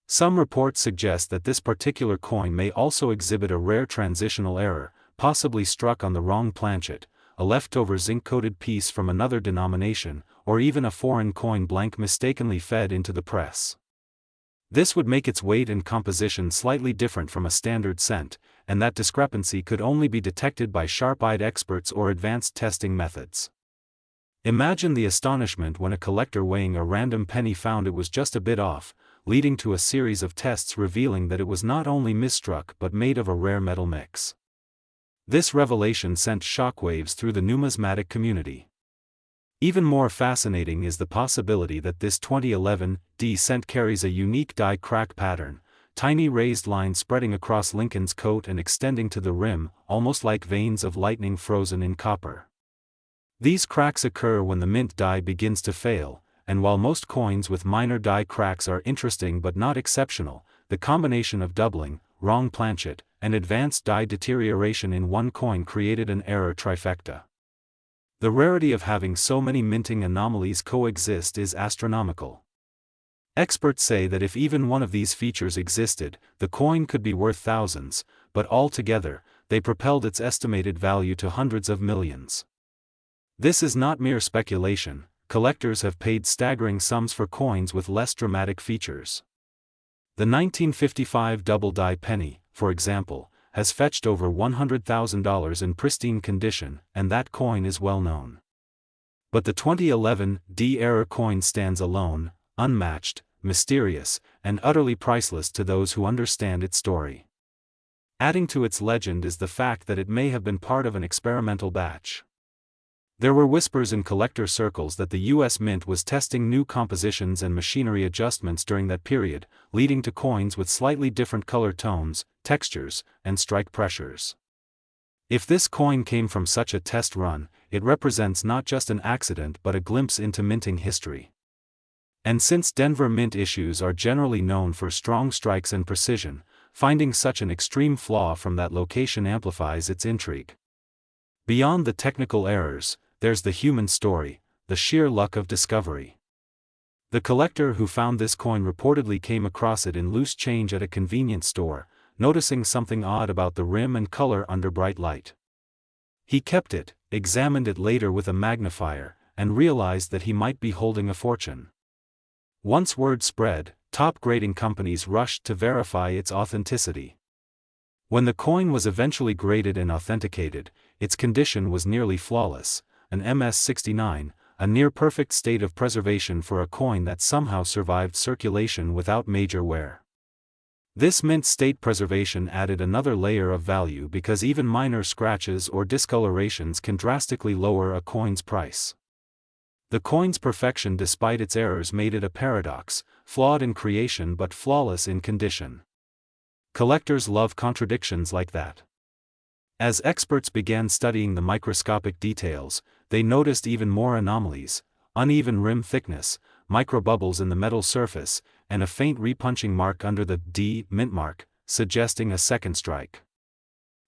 Some reports suggest that this particular coin may also exhibit a rare transitional error, possibly struck on the wrong planchet, a leftover zinc-coated piece from another denomination, or even a foreign coin blank mistakenly fed into the press. This would make its weight and composition slightly different from a standard cent, and that discrepancy could only be detected by sharp-eyed experts or advanced testing methods. Imagine the astonishment when a collector weighing a random penny found it was just a bit off, leading to a series of tests revealing that it was not only misstruck but made of a rare metal mix. This revelation sent shockwaves through the numismatic community. Even more fascinating is the possibility that this 2011 cent carries a unique die crack pattern, tiny raised lines spreading across Lincoln's coat and extending to the rim, almost like veins of lightning frozen in copper. These cracks occur when the mint die begins to fail, and while most coins with minor die cracks are interesting but not exceptional, the combination of doubling, wrong planchet, and advanced die deterioration in one coin created an error trifecta. The rarity of having so many minting anomalies coexist is astronomical. Experts say that if even one of these features existed, the coin could be worth thousands, but altogether, they propelled its estimated value to hundreds of millions. This is not mere speculation. Collectors have paid staggering sums for coins with less dramatic features. The 1955 double-die penny, for example, has fetched over $100,000 in pristine condition, and that coin is well known. But the 2011 D-era coin stands alone, unmatched, mysterious, and utterly priceless to those who understand its story. Adding to its legend is the fact that it may have been part of an experimental batch. There were whispers in collector circles that the U.S. Mint was testing new compositions and machinery adjustments during that period, leading to coins with slightly different color tones, textures, and strike pressures. If this coin came from such a test run, it represents not just an accident but a glimpse into minting history. And since Denver Mint issues are generally known for strong strikes and precision, finding such an extreme flaw from that location amplifies its intrigue. Beyond the technical errors, there's the human story, the sheer luck of discovery. The collector who found this coin reportedly came across it in loose change at a convenience store, noticing something odd about the rim and color under bright light. He kept it, examined it later with a magnifier, and realized that he might be holding a fortune. Once word spread, top grading companies rushed to verify its authenticity. When the coin was eventually graded and authenticated, its condition was nearly flawless, an MS-69, a near-perfect state of preservation for a coin that somehow survived circulation without major wear. This mint state preservation added another layer of value because even minor scratches or discolorations can drastically lower a coin's price. The coin's perfection despite its errors made it a paradox, flawed in creation but flawless in condition. Collectors love contradictions like that. As experts began studying the microscopic details, they noticed even more anomalies: uneven rim thickness, microbubbles in the metal surface, and a faint repunching mark under the D mint mark, suggesting a second strike.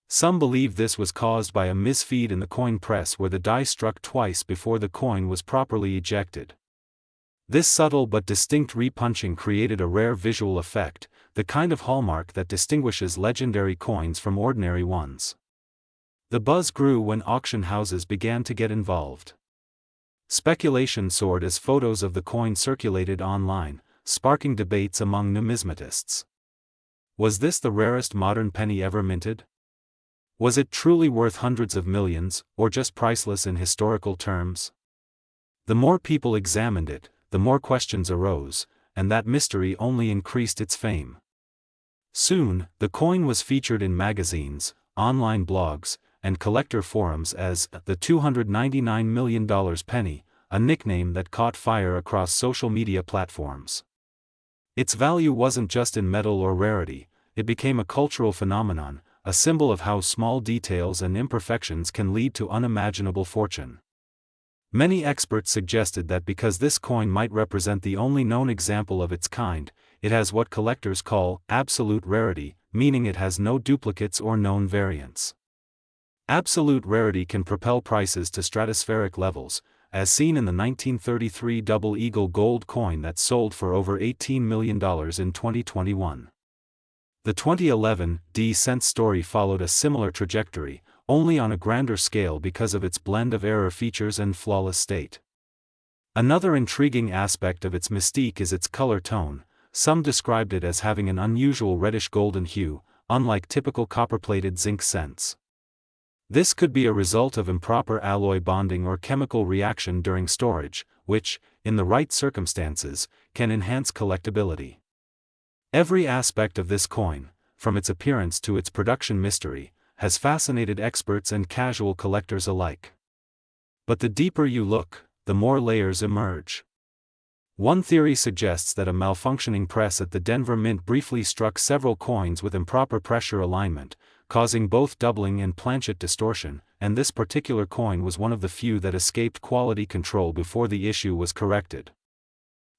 Some believe this was caused by a misfeed in the coin press where the die struck twice before the coin was properly ejected. This subtle but distinct repunching created a rare visual effect, the kind of hallmark that distinguishes legendary coins from ordinary ones. The buzz grew when auction houses began to get involved. Speculation soared as photos of the coin circulated online, sparking debates among numismatists. Was this the rarest modern penny ever minted? Was it truly worth hundreds of millions, or just priceless in historical terms? The more people examined it, the more questions arose, and that mystery only increased its fame. Soon, the coin was featured in magazines, online blogs, and collector forums as the $299 million penny, a nickname that caught fire across social media platforms. Its value wasn't just in metal or rarity, it became a cultural phenomenon, a symbol of how small details and imperfections can lead to unimaginable fortune. Many experts suggested that because this coin might represent the only known example of its kind, it has what collectors call absolute rarity, meaning it has no duplicates or known variants. Absolute rarity can propel prices to stratospheric levels, as seen in the 1933 Double Eagle gold coin that sold for over $18 million in 2021. The 2011 D-cent story followed a similar trajectory, only on a grander scale because of its blend of error features and flawless state. Another intriguing aspect of its mystique is its color tone. Some described it as having an unusual reddish-golden hue, unlike typical copper-plated zinc cents. This could be a result of improper alloy bonding or chemical reaction during storage, which, in the right circumstances, can enhance collectability. Every aspect of this coin, from its appearance to its production mystery, has fascinated experts and casual collectors alike. But the deeper you look, the more layers emerge. One theory suggests that a malfunctioning press at the Denver Mint briefly struck several coins with improper pressure alignment, causing both doubling and planchet distortion, and this particular coin was one of the few that escaped quality control before the issue was corrected.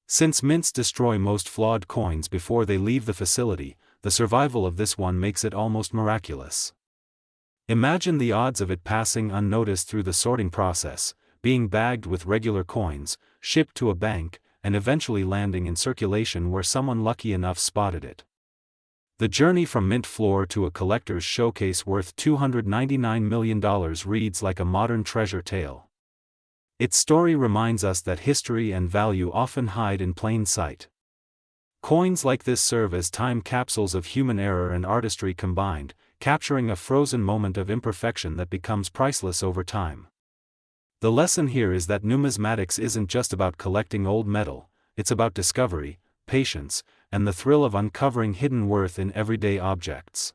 Since mints destroy most flawed coins before they leave the facility, the survival of this one makes it almost miraculous. Imagine the odds of it passing unnoticed through the sorting process, being bagged with regular coins, shipped to a bank, and eventually landing in circulation where someone lucky enough spotted it. The journey from mint floor to a collector's showcase worth $299 million reads like a modern treasure tale. Its story reminds us that history and value often hide in plain sight. Coins like this serve as time capsules of human error and artistry combined, capturing a frozen moment of imperfection that becomes priceless over time. The lesson here is that numismatics isn't just about collecting old metal, it's about discovery, patience, and the thrill of uncovering hidden worth in everyday objects.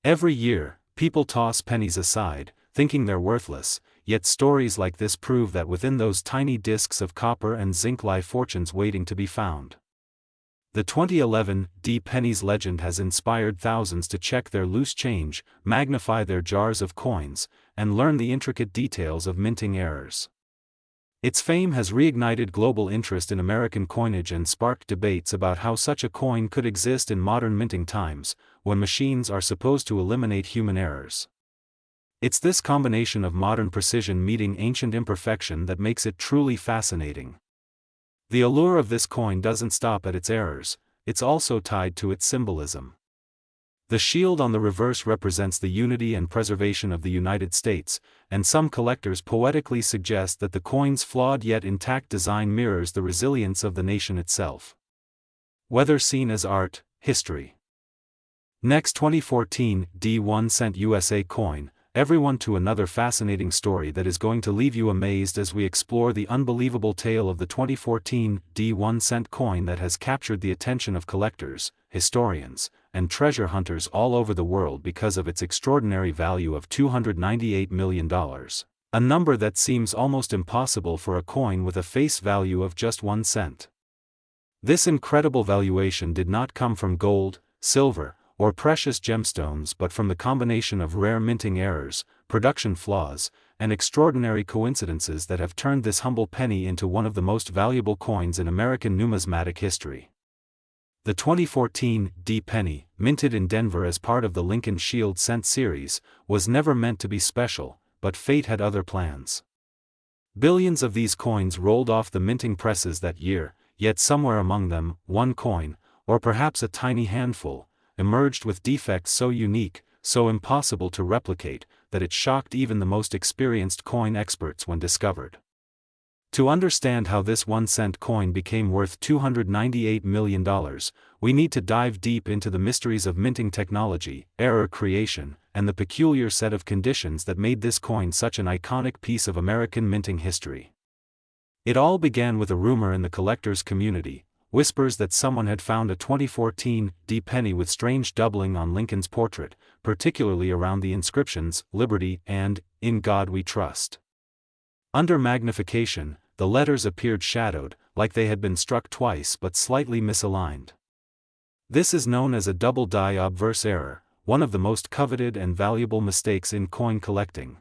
Every year, people toss pennies aside, thinking they're worthless, yet stories like this prove that within those tiny discs of copper and zinc lie fortunes waiting to be found. The 2011 Pennies legend has inspired thousands to check their loose change, magnify their jars of coins, and learn the intricate details of minting errors. Its fame has reignited global interest in American coinage and sparked debates about how such a coin could exist in modern minting times, when machines are supposed to eliminate human errors. It's this combination of modern precision meeting ancient imperfection that makes it truly fascinating. The allure of this coin doesn't stop at its errors, it's also tied to its symbolism. The shield on the reverse represents the unity and preservation of the United States, and some collectors poetically suggest that the coin's flawed yet intact design mirrors the resilience of the nation itself. Whether seen as art, history. Next, 2014 1 cent USA coin. Everyone to another fascinating story that is going to leave you amazed as we explore the unbelievable tale of the 2014 1 cent coin that has captured the attention of collectors, historians, and treasure hunters all over the world because of its extraordinary value of $298 million, a number that seems almost impossible for a coin with a face value of just 1 cent. This incredible valuation did not come from gold, silver, or precious gemstones but from the combination of rare minting errors, production flaws, and extraordinary coincidences that have turned this humble penny into one of the most valuable coins in American numismatic history. The 2014 penny, minted in Denver as part of the Lincoln Shield cent series, was never meant to be special, but fate had other plans. Billions of these coins rolled off the minting presses that year, yet somewhere among them, one coin, or perhaps a tiny handful, emerged with defects so unique, so impossible to replicate, that it shocked even the most experienced coin experts when discovered. To understand how this 1 cent coin became worth $298 million, we need to dive deep into the mysteries of minting technology, error creation, and the peculiar set of conditions that made this coin such an iconic piece of American minting history. It all began with a rumor in the collectors' community, whispers that someone had found a 2014 penny with strange doubling on Lincoln's portrait, particularly around the inscriptions, Liberty and, In God We Trust. Under magnification, the letters appeared shadowed, like they had been struck twice but slightly misaligned. This is known as a double die obverse error, one of the most coveted and valuable mistakes in coin collecting.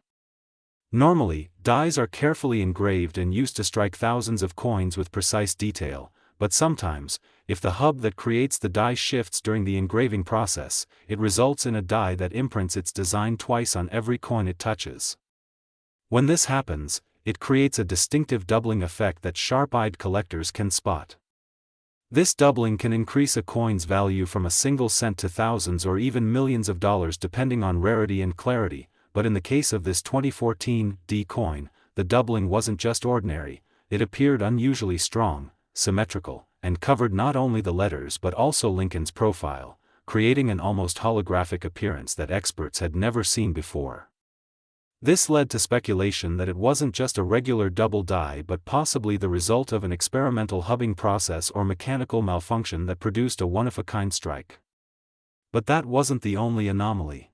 Normally, dies are carefully engraved and used to strike thousands of coins with precise detail, but sometimes, if the hub that creates the die shifts during the engraving process, it results in a die that imprints its design twice on every coin it touches. When this happens, it creates a distinctive doubling effect that sharp-eyed collectors can spot. This doubling can increase a coin's value from a single cent to thousands or even millions of dollars depending on rarity and clarity, but in the case of this 2014 coin, the doubling wasn't just ordinary, it appeared unusually strong, symmetrical, and covered not only the letters but also Lincoln's profile, creating an almost holographic appearance that experts had never seen before. This led to speculation that it wasn't just a regular double die but possibly the result of an experimental hubbing process or mechanical malfunction that produced a one-of-a-kind strike. But that wasn't the only anomaly.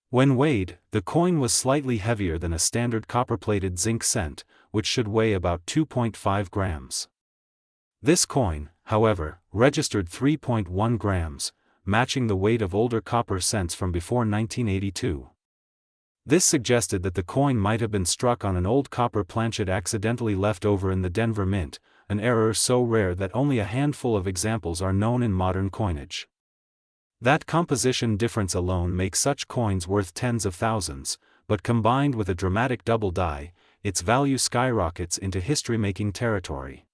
When weighed, the coin was slightly heavier than a standard copper-plated zinc cent, which should weigh about 2.5 grams. This coin, however, registered 3.1 grams, matching the weight of older copper cents from before 1982. This suggested that the coin might have been struck on an old copper planchet accidentally left over in the Denver Mint, an error so rare that only a handful of examples are known in modern coinage. That composition difference alone makes such coins worth tens of thousands, but combined with a dramatic double die, its value skyrockets into history-making territory.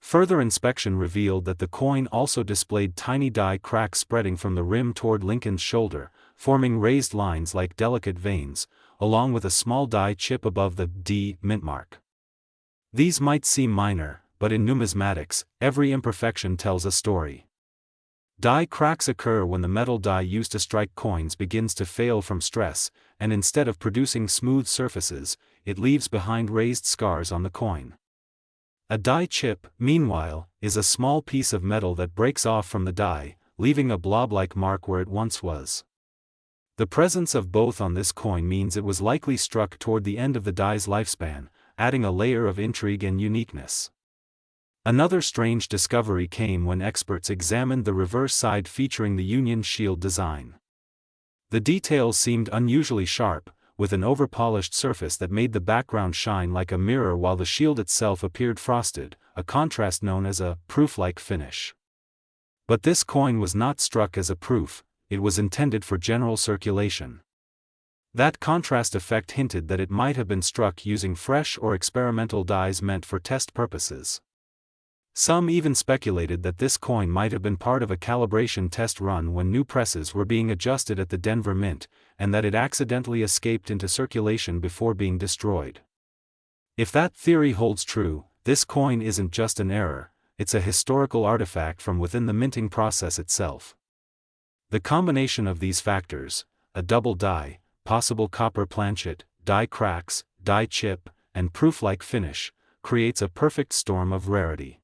Further inspection revealed that the coin also displayed tiny die cracks spreading from the rim toward Lincoln's shoulder, forming raised lines like delicate veins, along with a small die chip above the D mint mark. These might seem minor, but in numismatics, every imperfection tells a story. Die cracks occur when the metal die used to strike coins begins to fail from stress, and instead of producing smooth surfaces, it leaves behind raised scars on the coin. A die chip, meanwhile, is a small piece of metal that breaks off from the die, leaving a blob-like mark where it once was. The presence of both on this coin means it was likely struck toward the end of the die's lifespan, adding a layer of intrigue and uniqueness. Another strange discovery came when experts examined the reverse side featuring the Union Shield design. The details seemed unusually sharp, with an over-polished surface that made the background shine like a mirror while the shield itself appeared frosted, a contrast known as a proof-like finish. But this coin was not struck as a proof, it was intended for general circulation. That contrast effect hinted that it might have been struck using fresh or experimental dies meant for test purposes. Some even speculated that this coin might have been part of a calibration test run when new presses were being adjusted at the Denver Mint, and that it accidentally escaped into circulation before being destroyed. If that theory holds true, this coin isn't just an error, it's a historical artifact from within the minting process itself. The combination of these factors, a double die, possible copper planchet, die cracks, die chip, and proof-like finish, creates a perfect storm of rarity.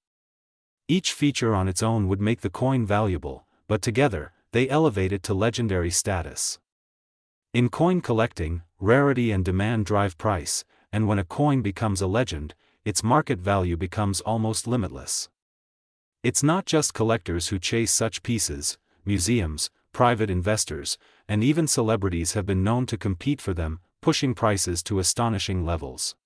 Each feature on its own would make the coin valuable, but together, they elevate it to legendary status. In coin collecting, rarity and demand drive price, and when a coin becomes a legend, its market value becomes almost limitless. It's not just collectors who chase such pieces, museums, private investors, and even celebrities have been known to compete for them, pushing prices to astonishing levels.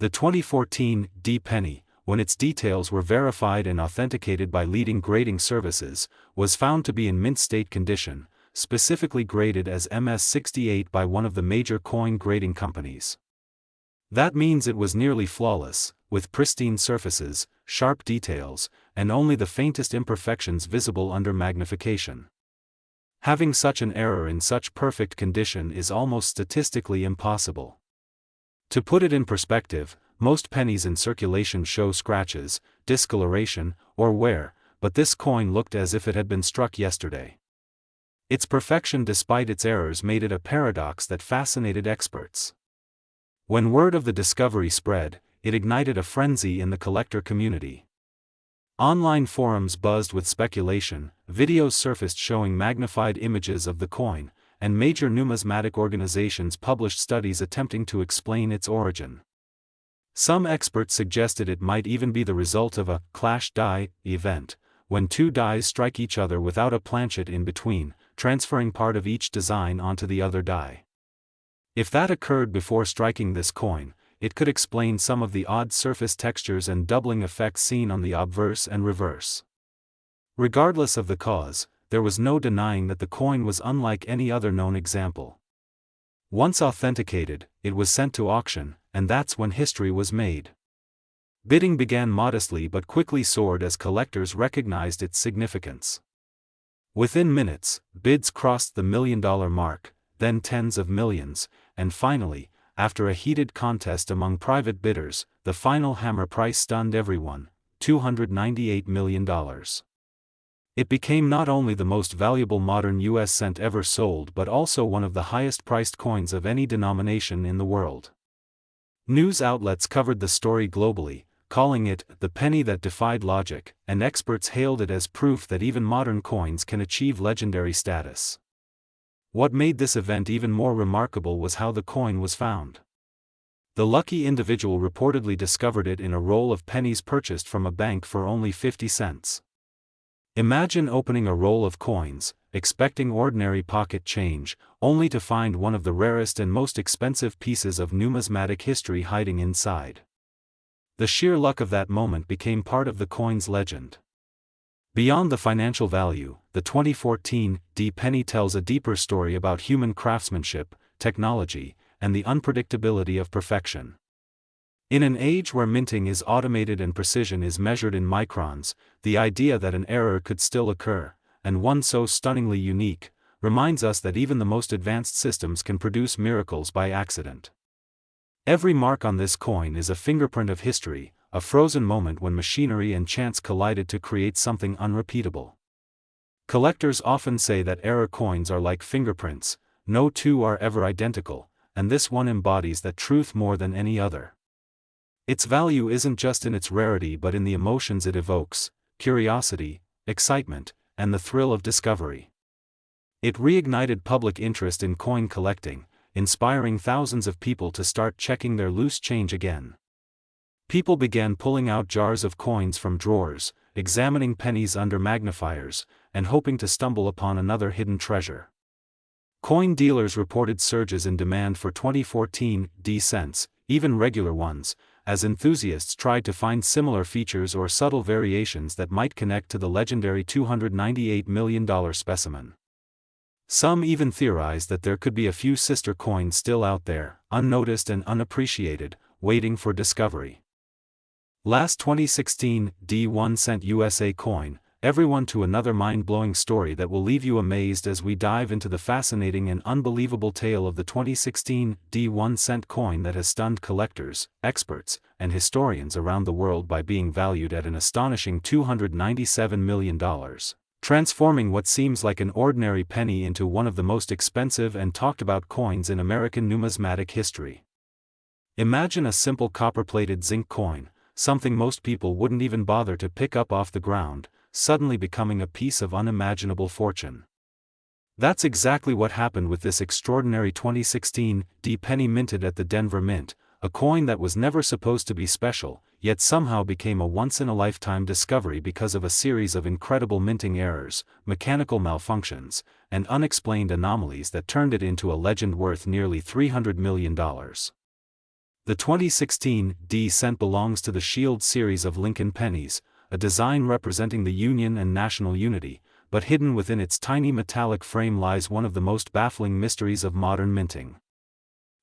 The 2014 D penny, when its details were verified and authenticated by leading grading services, was found to be in mint state condition, specifically graded as MS68 by one of the major coin grading companies. That means it was nearly flawless, with pristine surfaces, sharp details, and only the faintest imperfections visible under magnification. Having such an error in such perfect condition is almost statistically impossible. To put it in perspective, most pennies in circulation show scratches, discoloration, or wear, but this coin looked as if it had been struck yesterday. Its perfection despite its errors made it a paradox that fascinated experts. When word of the discovery spread, it ignited a frenzy in the collector community. Online forums buzzed with speculation, videos surfaced showing magnified images of the coin, and major numismatic organizations published studies attempting to explain its origin. Some experts suggested it might even be the result of a clash die event, when two dies strike each other without a planchet in between, transferring part of each design onto the other die. If that occurred before striking this coin, it could explain some of the odd surface textures and doubling effects seen on the obverse and reverse. Regardless of the cause, there was no denying that the coin was unlike any other known example. Once authenticated, it was sent to auction, and that's when history was made. Bidding began modestly but quickly soared as collectors recognized its significance. Within minutes, bids crossed the $1 million mark, then tens of millions, and finally, after a heated contest among private bidders, the final hammer price stunned everyone, $298 million. It became not only the most valuable modern US cent ever sold but also one of the highest-priced coins of any denomination in the world. News outlets covered the story globally, calling it the penny that defied logic, and experts hailed it as proof that even modern coins can achieve legendary status. What made this event even more remarkable was how the coin was found. The lucky individual reportedly discovered it in a roll of pennies purchased from a bank for only 50 cents. Imagine opening a roll of coins, expecting ordinary pocket change, only to find one of the rarest and most expensive pieces of numismatic history hiding inside. The sheer luck of that moment became part of the coin's legend. Beyond the financial value, the 2014 penny tells a deeper story about human craftsmanship, technology, and the unpredictability of perfection. In an age where minting is automated and precision is measured in microns, the idea that an error could still occur, and one so stunningly unique, reminds us that even the most advanced systems can produce miracles by accident. Every mark on this coin is a fingerprint of history, a frozen moment when machinery and chance collided to create something unrepeatable. Collectors often say that error coins are like fingerprints, no two are ever identical, and this one embodies that truth more than any other. Its value isn't just in its rarity but in the emotions it evokes: curiosity, excitement, and the thrill of discovery. It reignited public interest in coin collecting, inspiring thousands of people to start checking their loose change again. People began pulling out jars of coins from drawers, examining pennies under magnifiers, and hoping to stumble upon another hidden treasure. Coin dealers reported surges in demand for 2014 cents, even regular ones, as enthusiasts tried to find similar features or subtle variations that might connect to the legendary $298 million specimen. Some even theorized that there could be a few sister coins still out there, unnoticed and unappreciated, waiting for discovery. Last 2016 1 cent USA coin, everyone to another mind-blowing story that will leave you amazed as we dive into the fascinating and unbelievable tale of the 2016 1 cent coin that has stunned collectors, experts, and historians around the world by being valued at an astonishing $297 million, transforming what seems like an ordinary penny into one of the most expensive and talked about coins in American numismatic history. Imagine a simple copper-plated zinc coin, something most people wouldn't even bother to pick up off the ground, suddenly becoming a piece of unimaginable fortune. That's exactly what happened with this extraordinary 2016 penny minted at the Denver Mint, a coin that was never supposed to be special, yet somehow became a once-in-a-lifetime discovery because of a series of incredible minting errors, mechanical malfunctions, and unexplained anomalies that turned it into a legend worth nearly $300 million. The 2016 cent belongs to the Shield series of Lincoln pennies, a design representing the Union and national unity, but hidden within its tiny metallic frame lies one of the most baffling mysteries of modern minting.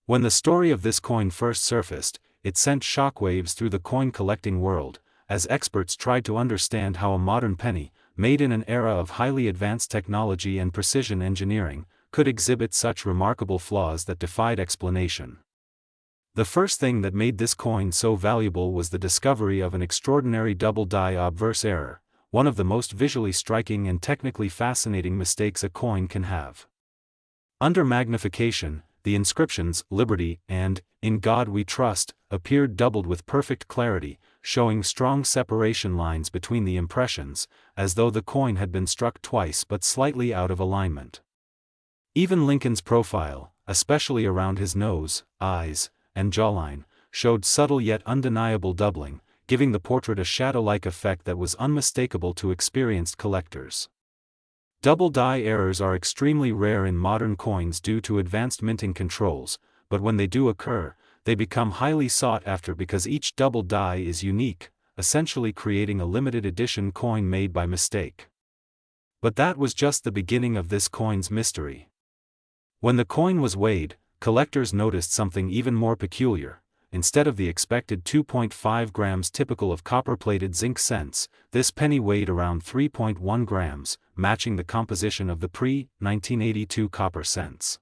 When the story of this coin first surfaced, it sent shockwaves through the coin collecting world, as experts tried to understand how a modern penny, made in an era of highly advanced technology and precision engineering, could exhibit such remarkable flaws that defied explanation. The first thing that made this coin so valuable was the discovery of an extraordinary double-die obverse error, one of the most visually striking and technically fascinating mistakes a coin can have. Under magnification, the inscriptions "Liberty" and "In God We Trust" appeared doubled with perfect clarity, showing strong separation lines between the impressions, as though the coin had been struck twice but slightly out of alignment. Even Lincoln's profile, especially around his nose, eyes, and jawline, showed subtle yet undeniable doubling, giving the portrait a shadow-like effect that was unmistakable to experienced collectors. Double die errors are extremely rare in modern coins due to advanced minting controls, but when they do occur, they become highly sought after because each double die is unique, essentially creating a limited edition coin made by mistake. But that was just the beginning of this coin's mystery. When the coin was weighed, collectors noticed something even more peculiar. Instead of the expected 2.5 grams typical of copper-plated zinc cents, this penny weighed around 3.1 grams, matching the composition of the pre-1982 copper cents.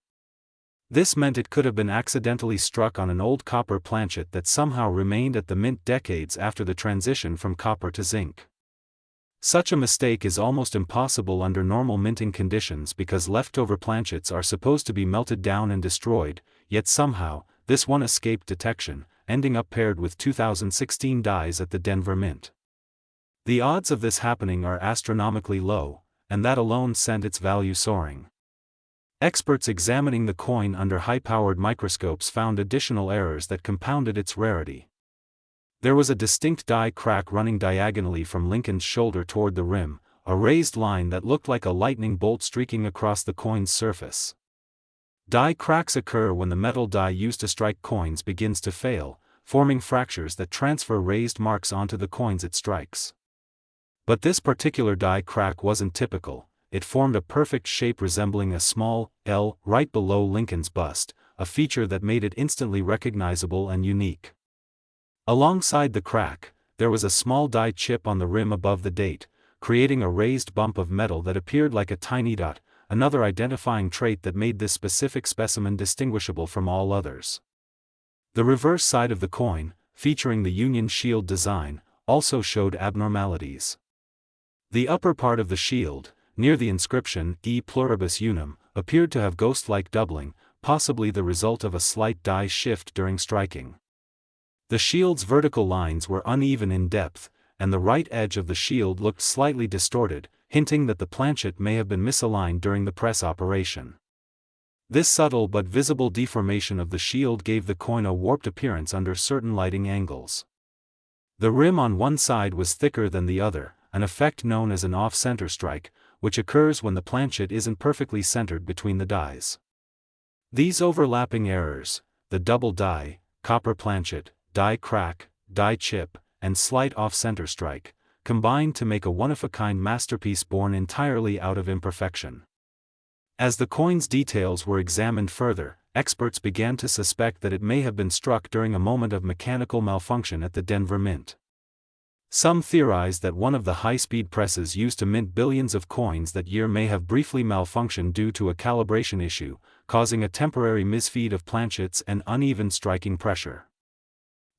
This meant it could have been accidentally struck on an old copper planchet that somehow remained at the mint decades after the transition from copper to zinc. Such a mistake is almost impossible under normal minting conditions because leftover planchets are supposed to be melted down and destroyed, yet somehow, this one escaped detection, ending up paired with 2016 dies at the Denver Mint. The odds of this happening are astronomically low, and that alone sent its value soaring. Experts examining the coin under high-powered microscopes found additional errors that compounded its rarity. There was a distinct die crack running diagonally from Lincoln's shoulder toward the rim, a raised line that looked like a lightning bolt streaking across the coin's surface. Die cracks occur when the metal die used to strike coins begins to fail, forming fractures that transfer raised marks onto the coins it strikes. But this particular die crack wasn't typical. It formed a perfect shape resembling a small L right below Lincoln's bust, a feature that made it instantly recognizable and unique. Alongside the crack, there was a small die chip on the rim above the date, creating a raised bump of metal that appeared like a tiny dot, another identifying trait that made this specific specimen distinguishable from all others. The reverse side of the coin, featuring the Union Shield design, also showed abnormalities. The upper part of the shield, near the inscription E pluribus unum, appeared to have ghost-like doubling, possibly the result of a slight die shift during striking. The shield's vertical lines were uneven in depth, and the right edge of the shield looked slightly distorted, hinting that the planchet may have been misaligned during the press operation. This subtle but visible deformation of the shield gave the coin a warped appearance under certain lighting angles. The rim on one side was thicker than the other, an effect known as an off-center strike, which occurs when the planchet isn't perfectly centered between the dies. These overlapping errors, the double die, copper planchet, die crack, die chip, and slight off-center strike, combined to make a one-of-a-kind masterpiece born entirely out of imperfection. As the coin's details were examined further, experts began to suspect that it may have been struck during a moment of mechanical malfunction at the Denver Mint. Some theorized that one of the high-speed presses used to mint billions of coins that year may have briefly malfunctioned due to a calibration issue, causing a temporary misfeed of planchets and uneven striking pressure.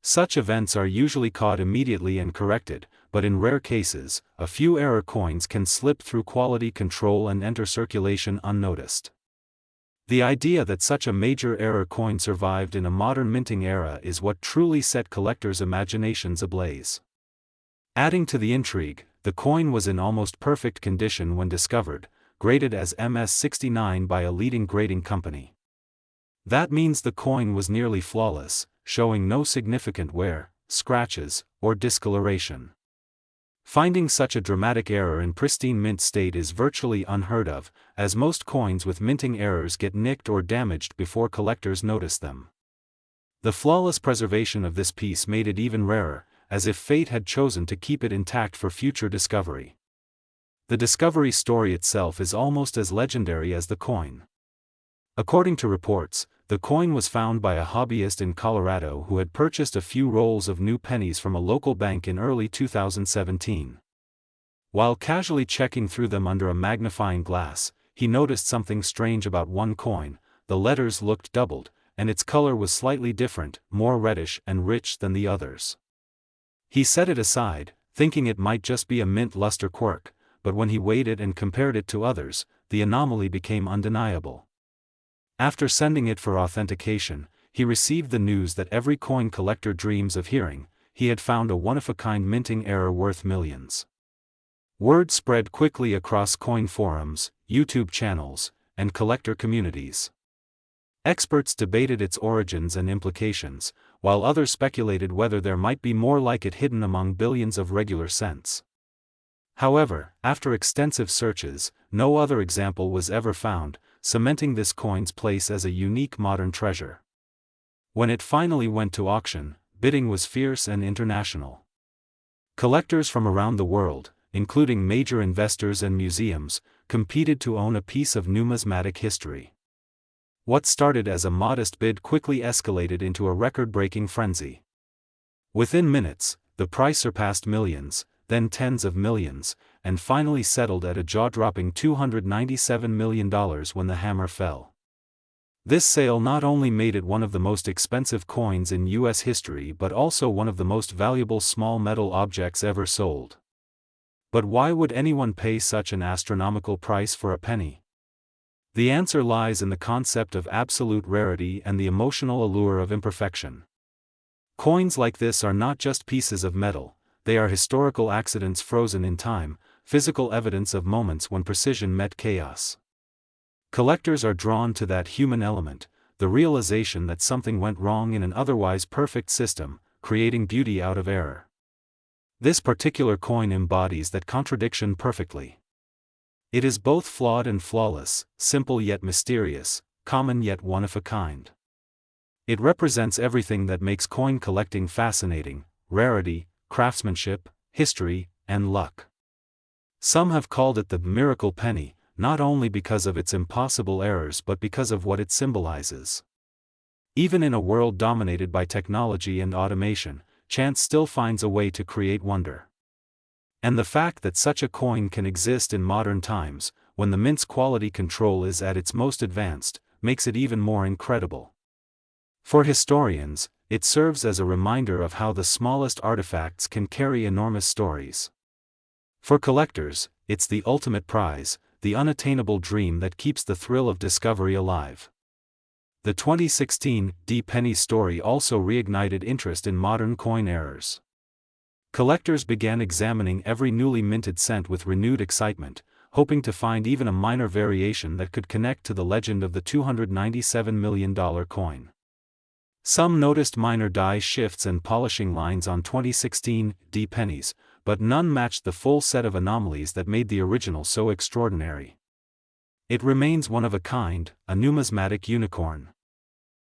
Such events are usually caught immediately and corrected, but in rare cases, a few error coins can slip through quality control and enter circulation unnoticed. The idea that such a major error coin survived in a modern minting era is what truly set collectors' imaginations ablaze. Adding to the intrigue, the coin was in almost perfect condition when discovered, graded as MS69 by a leading grading company. That means the coin was nearly flawless, showing no significant wear, scratches, or discoloration. Finding such a dramatic error in pristine mint state is virtually unheard of, as most coins with minting errors get nicked or damaged before collectors notice them. The flawless preservation of this piece made it even rarer, as if fate had chosen to keep it intact for future discovery. The discovery story itself is almost as legendary as the coin. According to reports, the coin was found by a hobbyist in Colorado who had purchased a few rolls of new pennies from a local bank in early 2017. While casually checking through them under a magnifying glass, he noticed something strange about one coin. The letters looked doubled, and its color was slightly different, more reddish and rich than the others. He set it aside, thinking it might just be a mint luster quirk, but when he weighed it and compared it to others, the anomaly became undeniable. After sending it for authentication, he received the news that every coin collector dreams of hearing: he had found a one-of-a-kind minting error worth millions. Word spread quickly across coin forums, YouTube channels, and collector communities. Experts debated its origins and implications, while others speculated whether there might be more like it hidden among billions of regular cents. However, after extensive searches, no other example was ever found, cementing this coin's place as a unique modern treasure. When it finally went to auction, bidding was fierce and international. Collectors from around the world, including major investors and museums, competed to own a piece of numismatic history. What started as a modest bid quickly escalated into a record-breaking frenzy. Within minutes, the price surpassed millions, then tens of millions, and finally settled at a jaw-dropping $297 million when the hammer fell. This sale not only made it one of the most expensive coins in U.S. history but also one of the most valuable small metal objects ever sold. But why would anyone pay such an astronomical price for a penny? The answer lies in the concept of absolute rarity and the emotional allure of imperfection. Coins like this are not just pieces of metal, they are historical accidents frozen in time, physical evidence of moments when precision met chaos. Collectors are drawn to that human element, the realization that something went wrong in an otherwise perfect system, creating beauty out of error. This particular coin embodies that contradiction perfectly. It is both flawed and flawless, simple yet mysterious, common yet one of a kind. It represents everything that makes coin collecting fascinating: rarity, craftsmanship, history, and luck. Some have called it the miracle penny, not only because of its impossible errors but because of what it symbolizes. Even in a world dominated by technology and automation, chance still finds a way to create wonder. And the fact that such a coin can exist in modern times, when the mint's quality control is at its most advanced, makes it even more incredible. For historians, it serves as a reminder of how the smallest artifacts can carry enormous stories. For collectors, it's the ultimate prize, the unattainable dream that keeps the thrill of discovery alive. The 2016 Pennies story also reignited interest in modern coin errors. Collectors began examining every newly minted cent with renewed excitement, hoping to find even a minor variation that could connect to the legend of the $297 million coin. Some noticed minor die shifts and polishing lines on 2016 pennies, but none matched the full set of anomalies that made the original so extraordinary. It remains one of a kind, a numismatic unicorn.